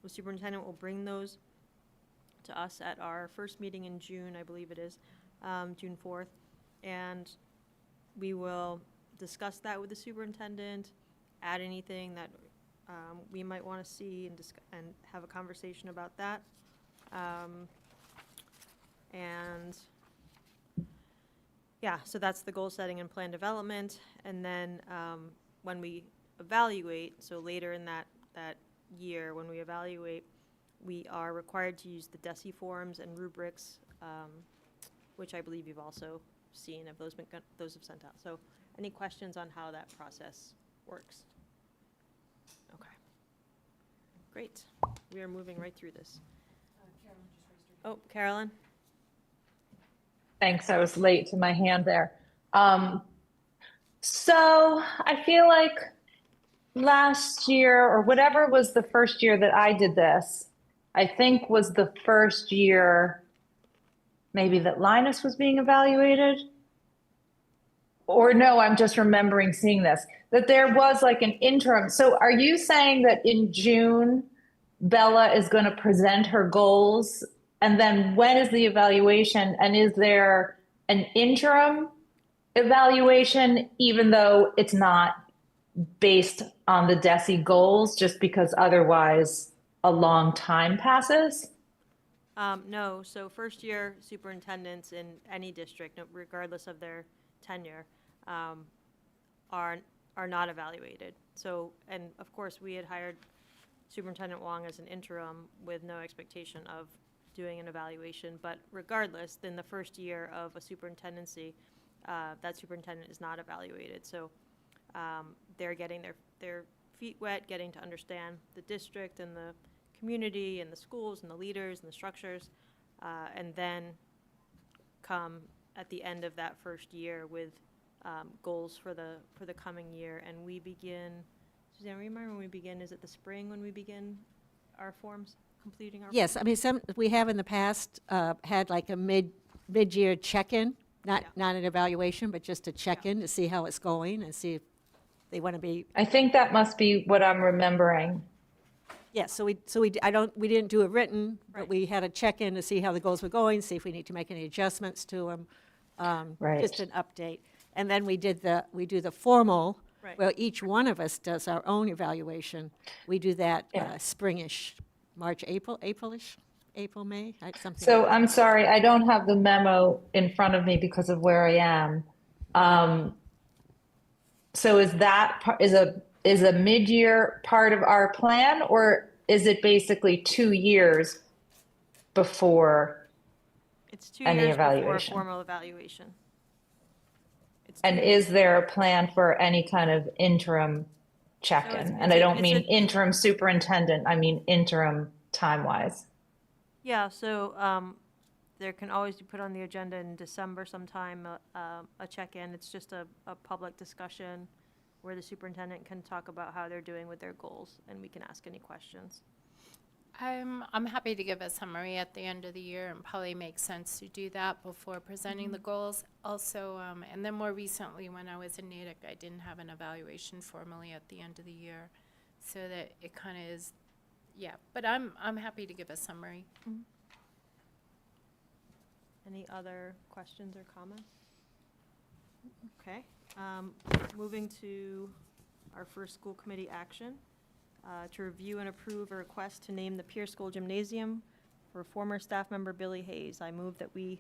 The superintendent will bring those to us at our first meeting in June, I believe it is, June 4th, and we will discuss that with the superintendent, add anything that we might want to see, and have a conversation about that. And yeah, so that's the goal setting and plan development. And then when we evaluate, so later in that year, when we evaluate, we are required to use the DESE forms and rubrics, which I believe you've also seen, if those have sent out. So any questions on how that process works? Okay. Great. We are moving right through this. Oh, Carolyn? Thanks, I was late to my hand there. So I feel like last year, or whatever was the first year that I did this, I think was the first year maybe that Linus was being evaluated. Or no, I'm just remembering seeing this, that there was like an interim. So are you saying that in June, Bella is going to present her goals? And then when is the evaluation? And is there an interim evaluation, even though it's not based on the DESE goals, just because otherwise a long time passes? No, so first year superintendents in any district, regardless of their tenure, are not evaluated. So, and of course, we had hired Superintendent Wong as an interim with no expectation of doing an evaluation, but regardless, in the first year of a superintendency, that superintendent is not evaluated. So they're getting their feet wet, getting to understand the district and the community and the schools and the leaders and the structures, and then come at the end of that first year with goals for the coming year. And we begin, Suzanne, remember when we begin? Is it the spring when we begin our forms, completing our Yes, I mean, we have in the past had like a mid-year check-in, not an evaluation, but just a check-in to see how it's going and see if they want to be. I think that must be what I'm remembering. Yes, so we didn't do it written, but we had a check-in to see how the goals were going, see if we need to make any adjustments to them. Right. just an update. And then we do the formal, Right. well, each one of us does our own evaluation. We do that Yeah. springish, March, April-ish, April, May, something. So like that. I'm sorry, I don't have the memo in front of me because of where I am. So is that is a mid-year part of our plan, or is it basically 2 years before? It's 2 Any years before a evaluation. formal evaluation. It's And 2 years. is there a plan for any kind of interim check-in? it's- And it's I a- don't it's mean a- interim superintendent, I mean interim time-wise. Yeah, so there can always be put on the agenda in December sometime, a check-in. It's just a public discussion where the superintendent can talk about how they're doing with their goals, and we can ask any questions. I'm happy to give a summary at the end of the year, and probably makes sense to do that before presenting the goals. Also, and then more recently, when I was in Natick, I didn't have an evaluation formally at the end of the year, so that it kind of is, yeah. But I'm happy to give a summary. Any other questions or comments? Okay, moving to our first school committee action, to review and approve a request to name the Pierce School Gymnasium for former staff member Billy Hayes. I move that we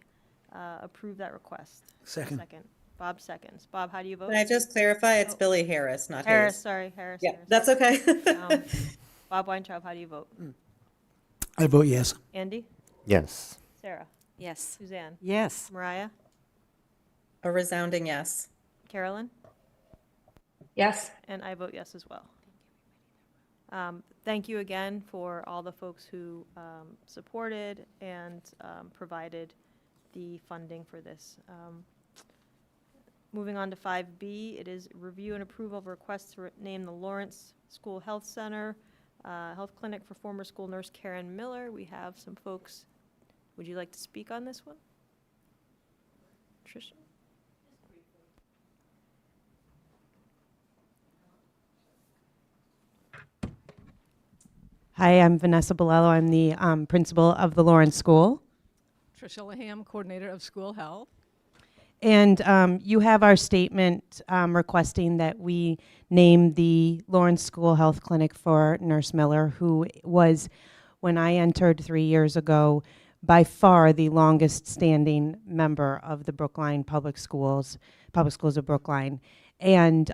approve that request. Second. Bob seconds. Bob, how do you vote? Can I just clarify? It's Billy Harris, not Harris, Hayes. sorry, Harris. Yeah, Harris. that's okay. Bob Weintraub, how do you vote? I vote yes. Andy? Yes. Sarah? Yes. Suzanne? Yes. Mariah? A resounding yes. Carolyn? Yes? And I vote yes as well. Thank you again for all the folks who supported and provided the funding for this. Moving on to 5B, it is review and approval of requests to name the Lawrence School Health Center Health Clinic for former school nurse Karen Miller. We have some folks. Would you like to speak on this one? Tricia? Hi, I'm Vanessa Bolello. I'm the principal of the Lawrence School. Tricia Laham, coordinator of school health. And you have our statement requesting that we name the Lawrence School Health Clinic for Nurse Miller, who was, when I entered 3 years ago, by far the longest standing member of the Brookline Public Schools of Brookline. And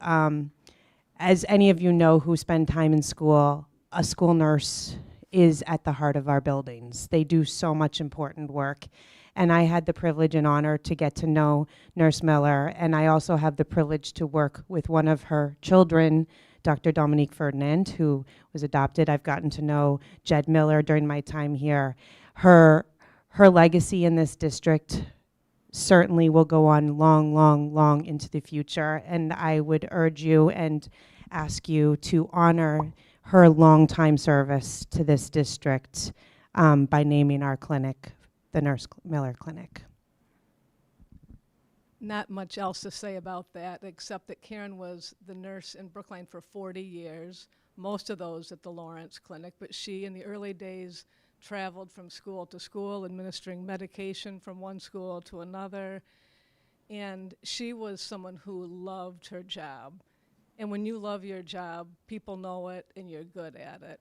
as any of you know who spend time in school, a school nurse is at the heart of our buildings. They do so much important work. And I had the privilege and honor to get to know Nurse Miller, and I also have the privilege to work with one of her children, Dr. Dominique Ferdinand, who was adopted. I've gotten to know Jed Miller during my time here. Her legacy in this district certainly will go on long into the future, and I would urge you and ask you to honor her longtime service to this district by naming our clinic the Nurse Miller Clinic. Not much else to say about that, except that Karen was the nurse in Brookline for 40 years, most of those at the Lawrence Clinic, but she, in the early days, traveled from school to school, administering medication from one school to another, and she was someone who loved her job. And when you love your job, people know it, and you're good at it.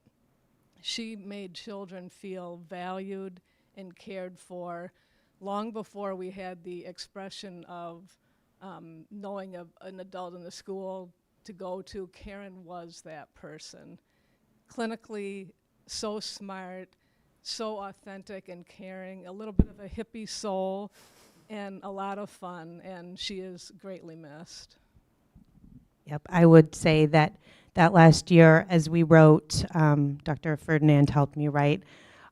She made children feel valued and cared for long before we had the expression of knowing an adult in the school to go to. Karen was that person. Clinically, so smart, so authentic and caring, a little bit of a hippie soul, and a lot of fun, and she is greatly missed. Yep, I would say that last year, as we wrote, Dr. Ferdinand helped me write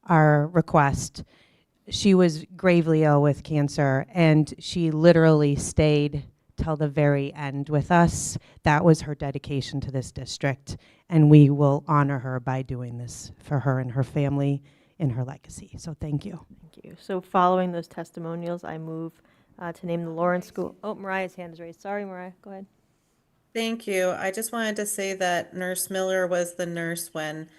our request. She was gravely ill with cancer, and she literally stayed till the very end with us. That was her dedication to this district, and we will honor her by doing this for her and her family in her legacy. So thank you. Thank you. So following those testimonials, I move to name the Lawrence School. Oh, Mariah's hand is raised. Sorry, Mariah, go ahead. Thank you. I just wanted to say that Nurse Miller was the nurse when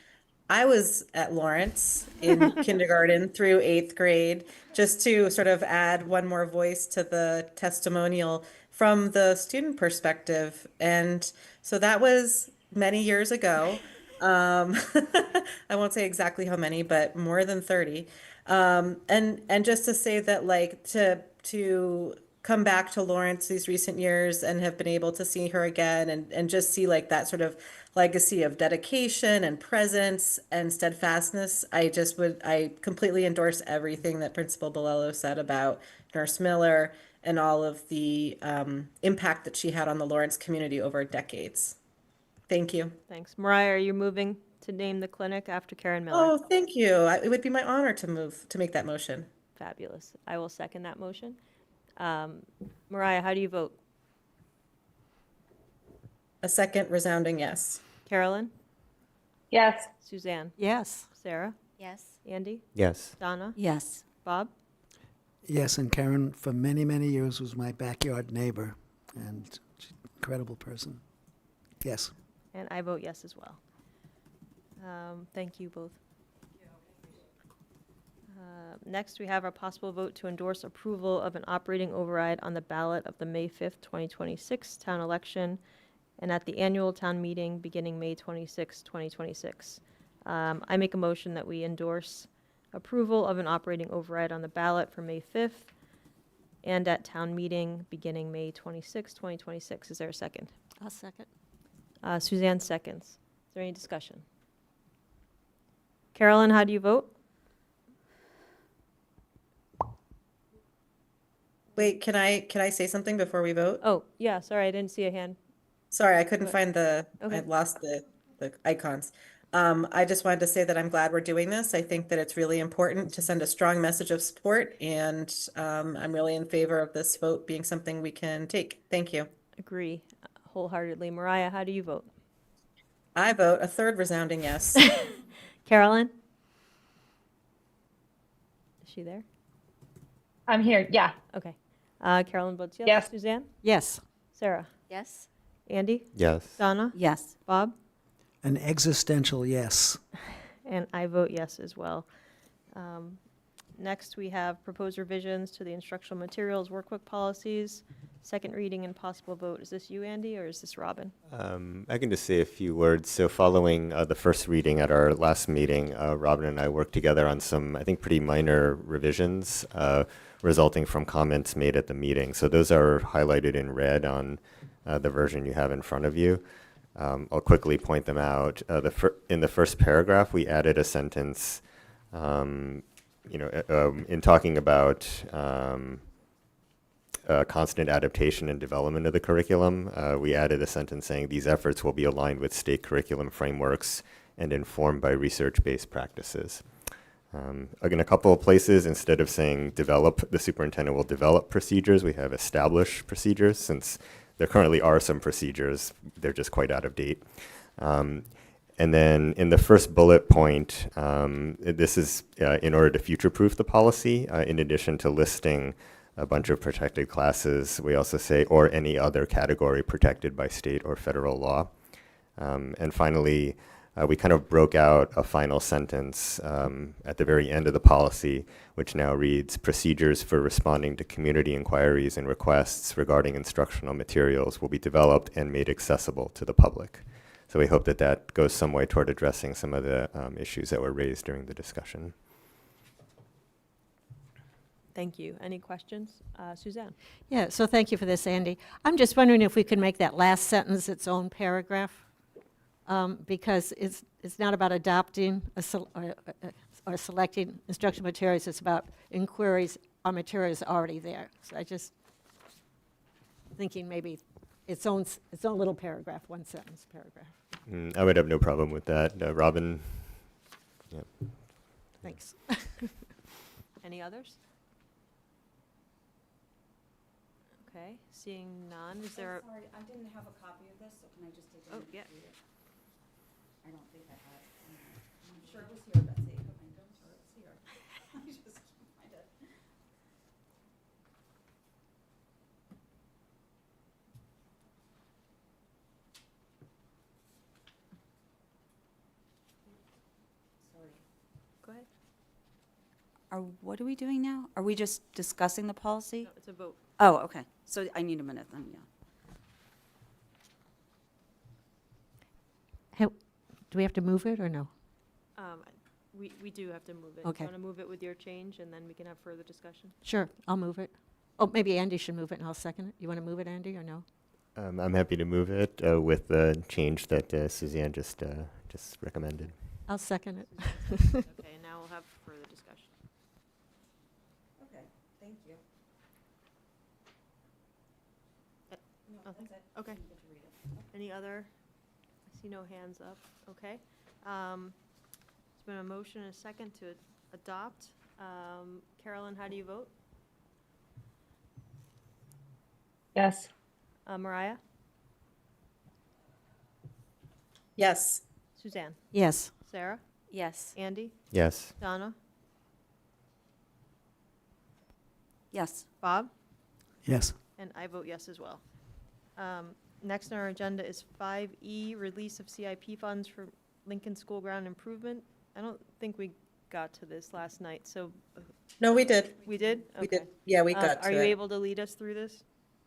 I was at Lawrence in kindergarten through 8th grade, just to sort of add one more voice to the testimonial from the student perspective. And so that was many years ago. I won't say exactly how many, but more than 30. And just to say that, like, to come back to Lawrence these recent years and have been able to see her again, and just see like that sort of legacy of dedication and presence and steadfastness. I completely endorse everything that Principal Bolello said about Nurse Miller and all of the impact that she had on the Lawrence community over decades. Thank you. Thanks. Mariah, are you moving to name the clinic after Karen Miller? Oh, thank you. It would be my honor to make that motion. Fabulous. I will second that motion. Mariah, how do you vote? A second resounding yes. Carolyn? Yes. Suzanne? Yes. Sarah? Yes. Andy? Yes. Donna? Yes. Bob? Yes, and Karen, for many, many years, was my backyard neighbor, and she's an incredible person. Yes. And I vote yes as well. Thank you both. Next, we have our possible vote to endorse approval of an operating override on the ballot of the May 5th, 2026 town election and at the annual town meeting beginning May 26, 2026. I make a motion that we endorse approval of an operating override on the ballot for May 5th and at town meeting beginning May 26, 2026. Is there a second? I'll second. Suzanne seconds. Is there any discussion? Carolyn, how do you vote? Wait, can I say something before we vote? Oh, yeah, sorry, I didn't see a hand. Sorry, I couldn't Go find I Okay. lost the icons. I just wanted to say that I'm glad we're doing this. I think that it's really important to send a strong message of support, and I'm really in favor of this vote being something we can take. Thank you. Agree wholeheartedly. Mariah, how do you vote? I vote a third resounding yes. Carolyn? Is she there? I'm here. Yeah. Okay. Carolyn votes yes. Yes. Suzanne? Yes. Sarah? Yes. Andy? Yes. Donna? Yes. Bob? An existential yes. And I vote yes as well. Next, we have proposed revisions to the instructional materials workbook policies. Second reading and possible vote. Is this you, Andy, or is this Robin? I can just say a few words. So following the first reading at our last meeting, Robin and I worked together on some, I think, pretty minor revisions resulting from comments made at the meeting. So those are highlighted in red on the version you have in front of you. I'll quickly point them out. In the first paragraph, we added a sentence, in talking about constant adaptation and development of the curriculum. We added a sentence saying these efforts will be aligned with state curriculum frameworks and informed by research-based practices. In a couple of places, instead of saying develop, the superintendent will develop procedures, we have establish procedures, since there currently are some procedures, they're just quite out of date. And then in the first bullet point, this is in order to future-proof the policy, in addition to listing a bunch of protected classes, we also say, or any other category protected by state or federal law. And finally, we kind of broke out a final sentence at the very end of the policy, which now reads, procedures for responding to community inquiries and requests regarding instructional materials will be developed and made accessible to the public. So we hope that that goes some way toward addressing some of the issues that were raised during the discussion. Thank you. Any questions? Suzanne? Yeah, so thank you for this, Andy. I'm just wondering if we could make that last sentence its own paragraph, because it's not about adopting or selecting instructional materials. It's about inquiries on materials already there. So I just thinking maybe its own little paragraph, one sentence paragraph. I would have no problem with that. Robin? Yeah. Thanks. Any others? Okay, seeing none, is there? Sorry, I didn't have a copy of this, so can I just take it? Oh, yeah. I don't think I had it. I'm sure it was here, Betsy. I'm sure it was here. I just can't find it. Go ahead. What are we doing now? Are we just discussing the policy? No, it's a vote. Oh, okay. So I need a minute then, yeah. Do we have to move it or no? We do have to move it. Okay. You want to move it with your change, and then we can have further discussion? Sure, I'll move it. Oh, maybe Andy should move it and I'll second it. You want to move it, Andy, or no? I'm happy to move it with the change that Suzanne just recommended. I'll second it. Okay, now we'll have further discussion. Okay, thank you. Okay. Any other? I see no hands up. Okay. There's been a motion and a second to adopt. Carolyn, how do you vote? Yes. Mariah? Yes. Suzanne? Yes. Sarah? Yes. Andy? Yes. Donna? Yes. Bob? Yes. And I vote yes as well. Next on our agenda is 5E, release of CIP funds for Lincoln School Ground Improvement. I don't think we got to this last night, so. No, we did. We did? We Okay. did. Yeah, we got to Are you it. able to lead us through this?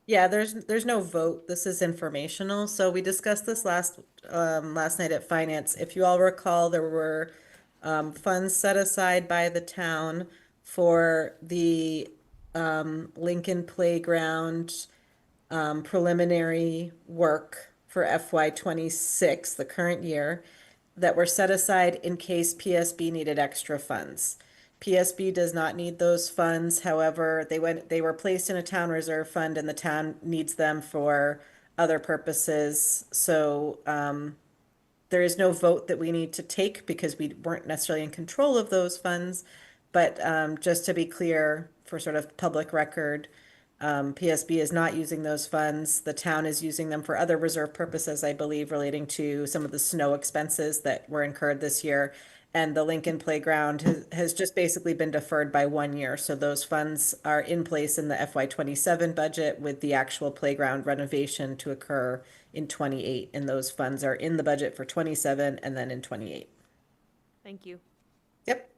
Yeah, there's no vote. This is informational. So we discussed this last night at finance. If you all recall, there were funds set aside by the town for the Lincoln Playground preliminary work for FY26, the current year, that were set aside in case PSB needed extra funds. PSB does not need those funds. However, they were placed in a town reserve fund and the town needs them for other purposes. So there is no vote that we need to take because we weren't necessarily in control of those funds. But just to be clear, for sort of public record, PSB is not using those funds. The town is using them for other reserve purposes, I believe, relating to some of the snow expenses that were incurred this year. And the Lincoln Playground has just basically been deferred by 1 year. So those funds are in place in the FY27 budget with the actual playground renovation to occur in 28. And those funds are in the budget for 27 and then in 28. Thank you. Yep.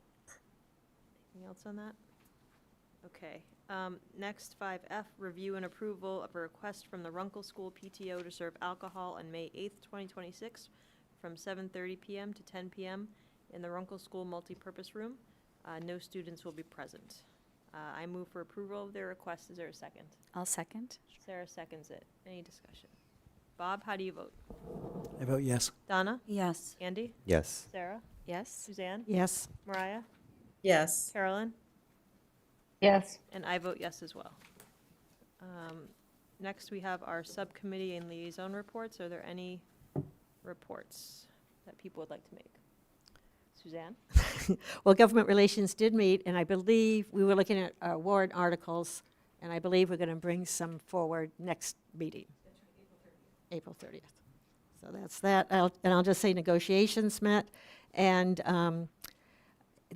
Anything else on that? Okay. Next, 5F, review and approval of a request from the Runkle School PTO to serve alcohol on May 8th, 2026, from 7:30 p.m. to 10 p.m. in the Runkle School Multipurpose Room. No students will be present. I move for approval of their request. Is there a second? I'll second. Sarah seconds it. Any discussion? Bob, how do you vote? I vote yes. Donna? Yes. Andy? Yes. Sarah? Yes. Suzanne? Yes. Mariah? Yes. Carolyn? Yes. And I vote yes as well. Next, we have our subcommittee and liaison reports. Are there any reports that people would like to make? Suzanne? Well, government relations did meet, and I believe we were looking at warrant articles, and I believe we're going to bring some forward next meeting. April 30th. So that's that. I'll just say negotiations met, and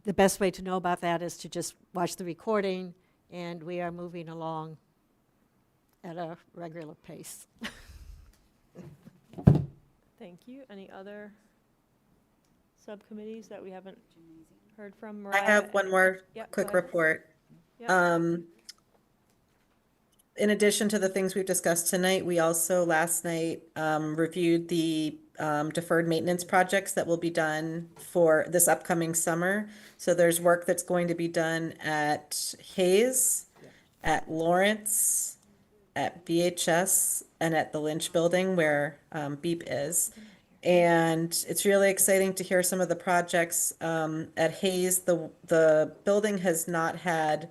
the best way to know about that is to just watch the recording, and we are moving along at a regular pace. Thank you. Any other subcommittees that we haven't heard from? I Mariah? have one more Yep, quick go ahead. report. Yep. In addition to the things we've discussed tonight, we also last night reviewed the deferred maintenance projects that will be done for this upcoming summer. So there's work that's going to be done at Hayes, at Lawrence, at BHS, and at the Lynch Building where BEEP is. And it's really exciting to hear some of the projects. At Hayes, the building has not had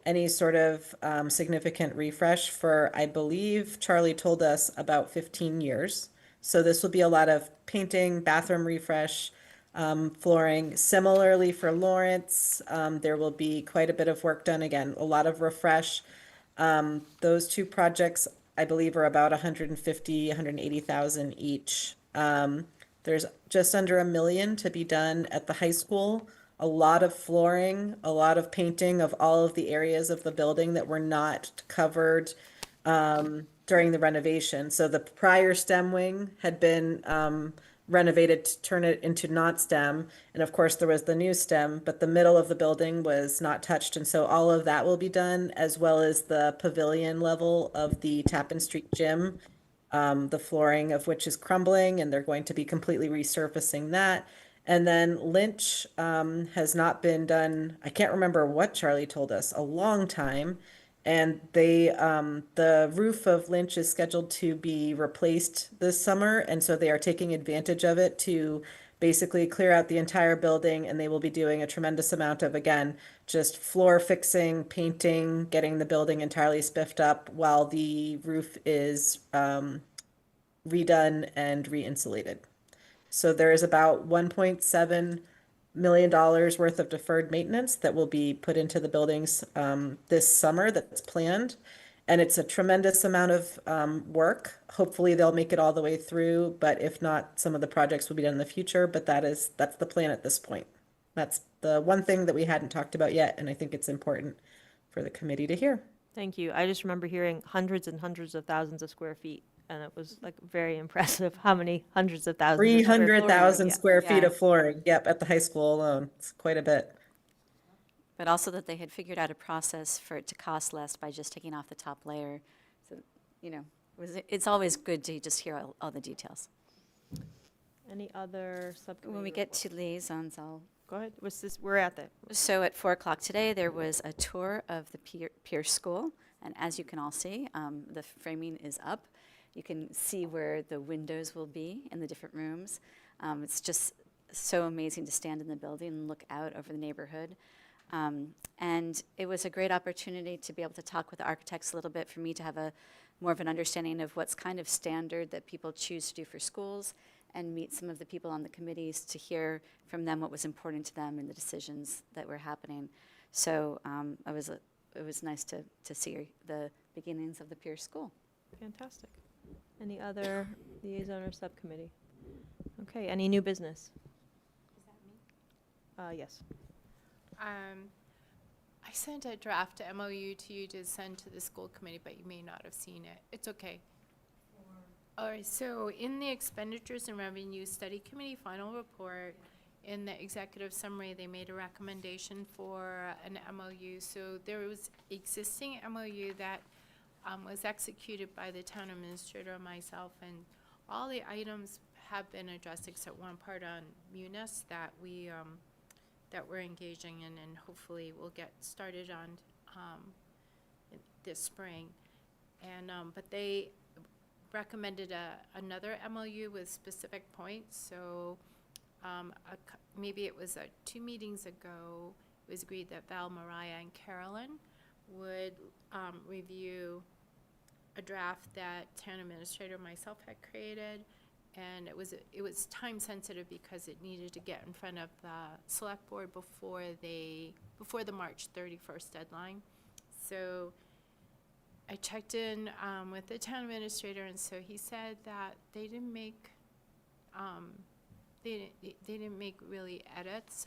any sort of significant refresh for, I believe, Charlie told us, about 15 years. So this will be a lot of painting, bathroom refresh, flooring. Similarly for Lawrence, there will be quite a bit of work done. Again, a lot of refresh. Those two projects, I believe, are about 180,000 each. There's just under $1 million to be done at the high school. A lot of flooring, a lot of painting of all of the areas of the building that were not covered during the renovation. So the prior STEM wing had been renovated to turn it into not STEM. And of course, there was the new STEM, but the middle of the building was not touched. And so all of that will be done, as well as the pavilion level of the Tappan Street Gym, the flooring of which is crumbling, and they're going to be completely resurfacing that. And then Lynch has not been done, I can't remember what Charlie told us, a long time. And the roof of Lynch is scheduled to be replaced this summer, and so they are taking advantage of it to basically clear out the entire building, and they will be doing a tremendous amount of, again, just floor fixing, painting, getting the building entirely spiffed up while the roof is redone and re-insulated. So there is about $1.7 million worth of deferred maintenance that will be put into the buildings this summer that's planned. And it's a tremendous amount of work. Hopefully they'll make it all the way through, but if not, some of the projects will be done in the future, but that's the plan at this point. That's the one thing that we hadn't talked about yet, and I think it's important for the committee to hear. Thank you. I just remember hearing hundreds and hundreds of thousands of square feet, and it was like very impressive how many hundreds of thousands. 300,000 square feet Yeah. of flooring, yep, at the high school alone. It's quite a bit. But also that they had figured out a process for it to cost less by just taking off the top layer. So, it's always good to just hear all the details. Any other subcommittee? When we get to liaisons, I'll Go ahead. We're at that. So at 4 o'clock today, there was a tour of the Pierce School. And as you can all see, the framing is up. You can see where the windows will be in the different rooms. It's just so amazing to stand in the building and look out over the neighborhood. And it was a great opportunity to be able to talk with the architects a little bit, for me to have more of an understanding of what's kind of standard that people choose to do for schools, and meet some of the people on the committees to hear from them what was important to them in the decisions that were happening. So it was nice to see the beginnings of the Pierce School. Fantastic. Any other liaison or subcommittee? Okay, any new business? Is that me? Yes. I sent a draft MOU to you to send to the school committee, but you may not have seen it. It's okay. All right, so in the Expenditures and Revenue Study Committee final report, in the executive summary, they made a recommendation for an MOU. So there was existing MOU that was executed by the town administrator and myself, and all the items have been addressed except one part on Munis that we're engaging in, and hopefully we'll get started on this spring. And but they recommended another MOU with specific points. So maybe it was 2 meetings ago, it was agreed that Val, Mariah, and Carolyn would review a draft that town administrator and myself had created. And it was time sensitive because it needed to get in front of the select board before the March 31st deadline. So I checked in with the town administrator, and so he said that they didn't make really edits,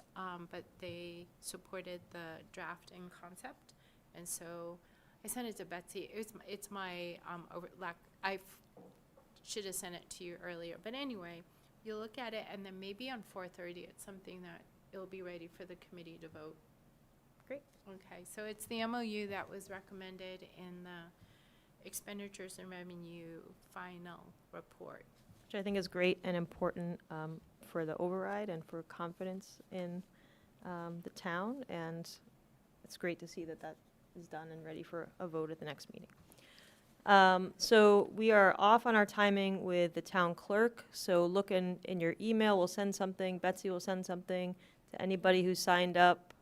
but they supported the draft and concept. And so I sent it to Betsy. It's my I should have sent it to you earlier, but anyway, you look at it, and then maybe on 4:30 it's something that it'll be ready for the committee to vote. Great. Okay, so it's the MOU that was recommended in the Expenditures and Revenue final report. Which I think is great and important for the override and for confidence in the town. And it's great to see that is done and ready for a vote at the next meeting. So we are off on our timing with the town clerk. So look in your email, we'll send something. Betsy will send something to anybody who signed up.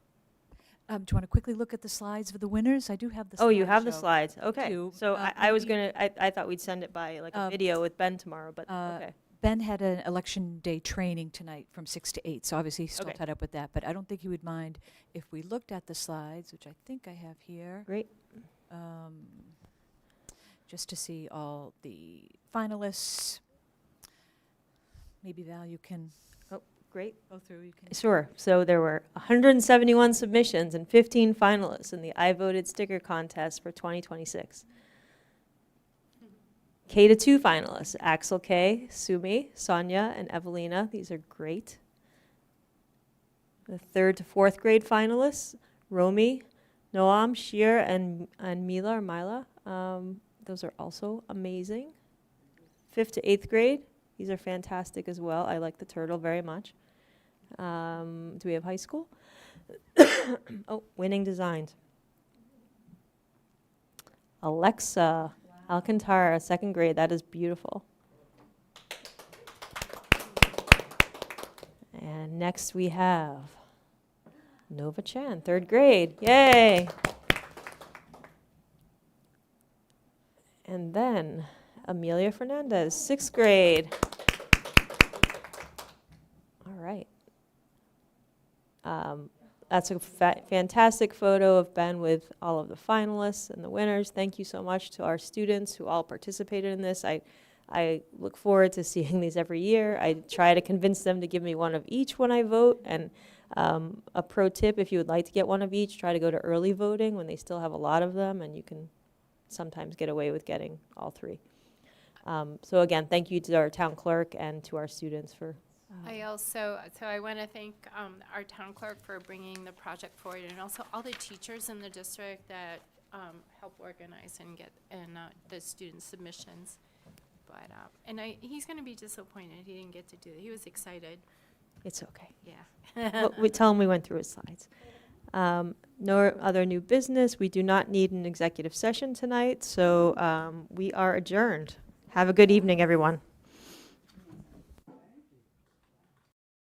Do you want to quickly look at the slides for the winners? I do have the slides. Oh, you have the slides. Okay. too. So I was maybe- I thought we'd send it by like a video with Ben tomorrow, but okay. Ben had an election day training tonight from 6 to 8, so obviously he's still Okay. tied up with that. But I don't think he would mind if we looked at the slides, which I think I have here. Great. Just to see all the finalists. Maybe Val, you can Great. go through. You can. Sure. So there were 171 submissions and 15 finalists in the I Voted sticker contest for 2026. K to 2 finalists, Axel K, Sumi, Sonia, and Evelina. These are great. The 3rd to 4th grade finalists, Romy, Noam, Shir, and Mila or Mila. Those are also amazing. 5th to 8th grade, these are fantastic as well. I like the turtle very much. Do we have high school? Oh, Winning Designs. Alexa Alcantara, 2nd grade. That is beautiful. And next we have Nova Chan, 3rd grade. Yay! And then Amelia Fernandez, 6th grade. All right. That's a fantastic photo of Ben with all of the finalists and the winners. Thank you so much to our students who all participated in this. I look forward to seeing these every year. I try to convince them to give me one of each when I vote. And a pro tip, if you would like to get one of each, try to go to early voting when they still have a lot of them, and you can sometimes get away with getting all 3. So again, thank you to our town clerk and to our students for I want to thank our town clerk for bringing the project forward, and also all the teachers in the district that help organize and get the student submissions. But he's going to be disappointed he didn't get to do it. He was excited. It's okay. Yeah. Well, we tell him we went through his slides. No other new business. We do not need an executive session tonight, so we are adjourned. Have a good evening, everyone.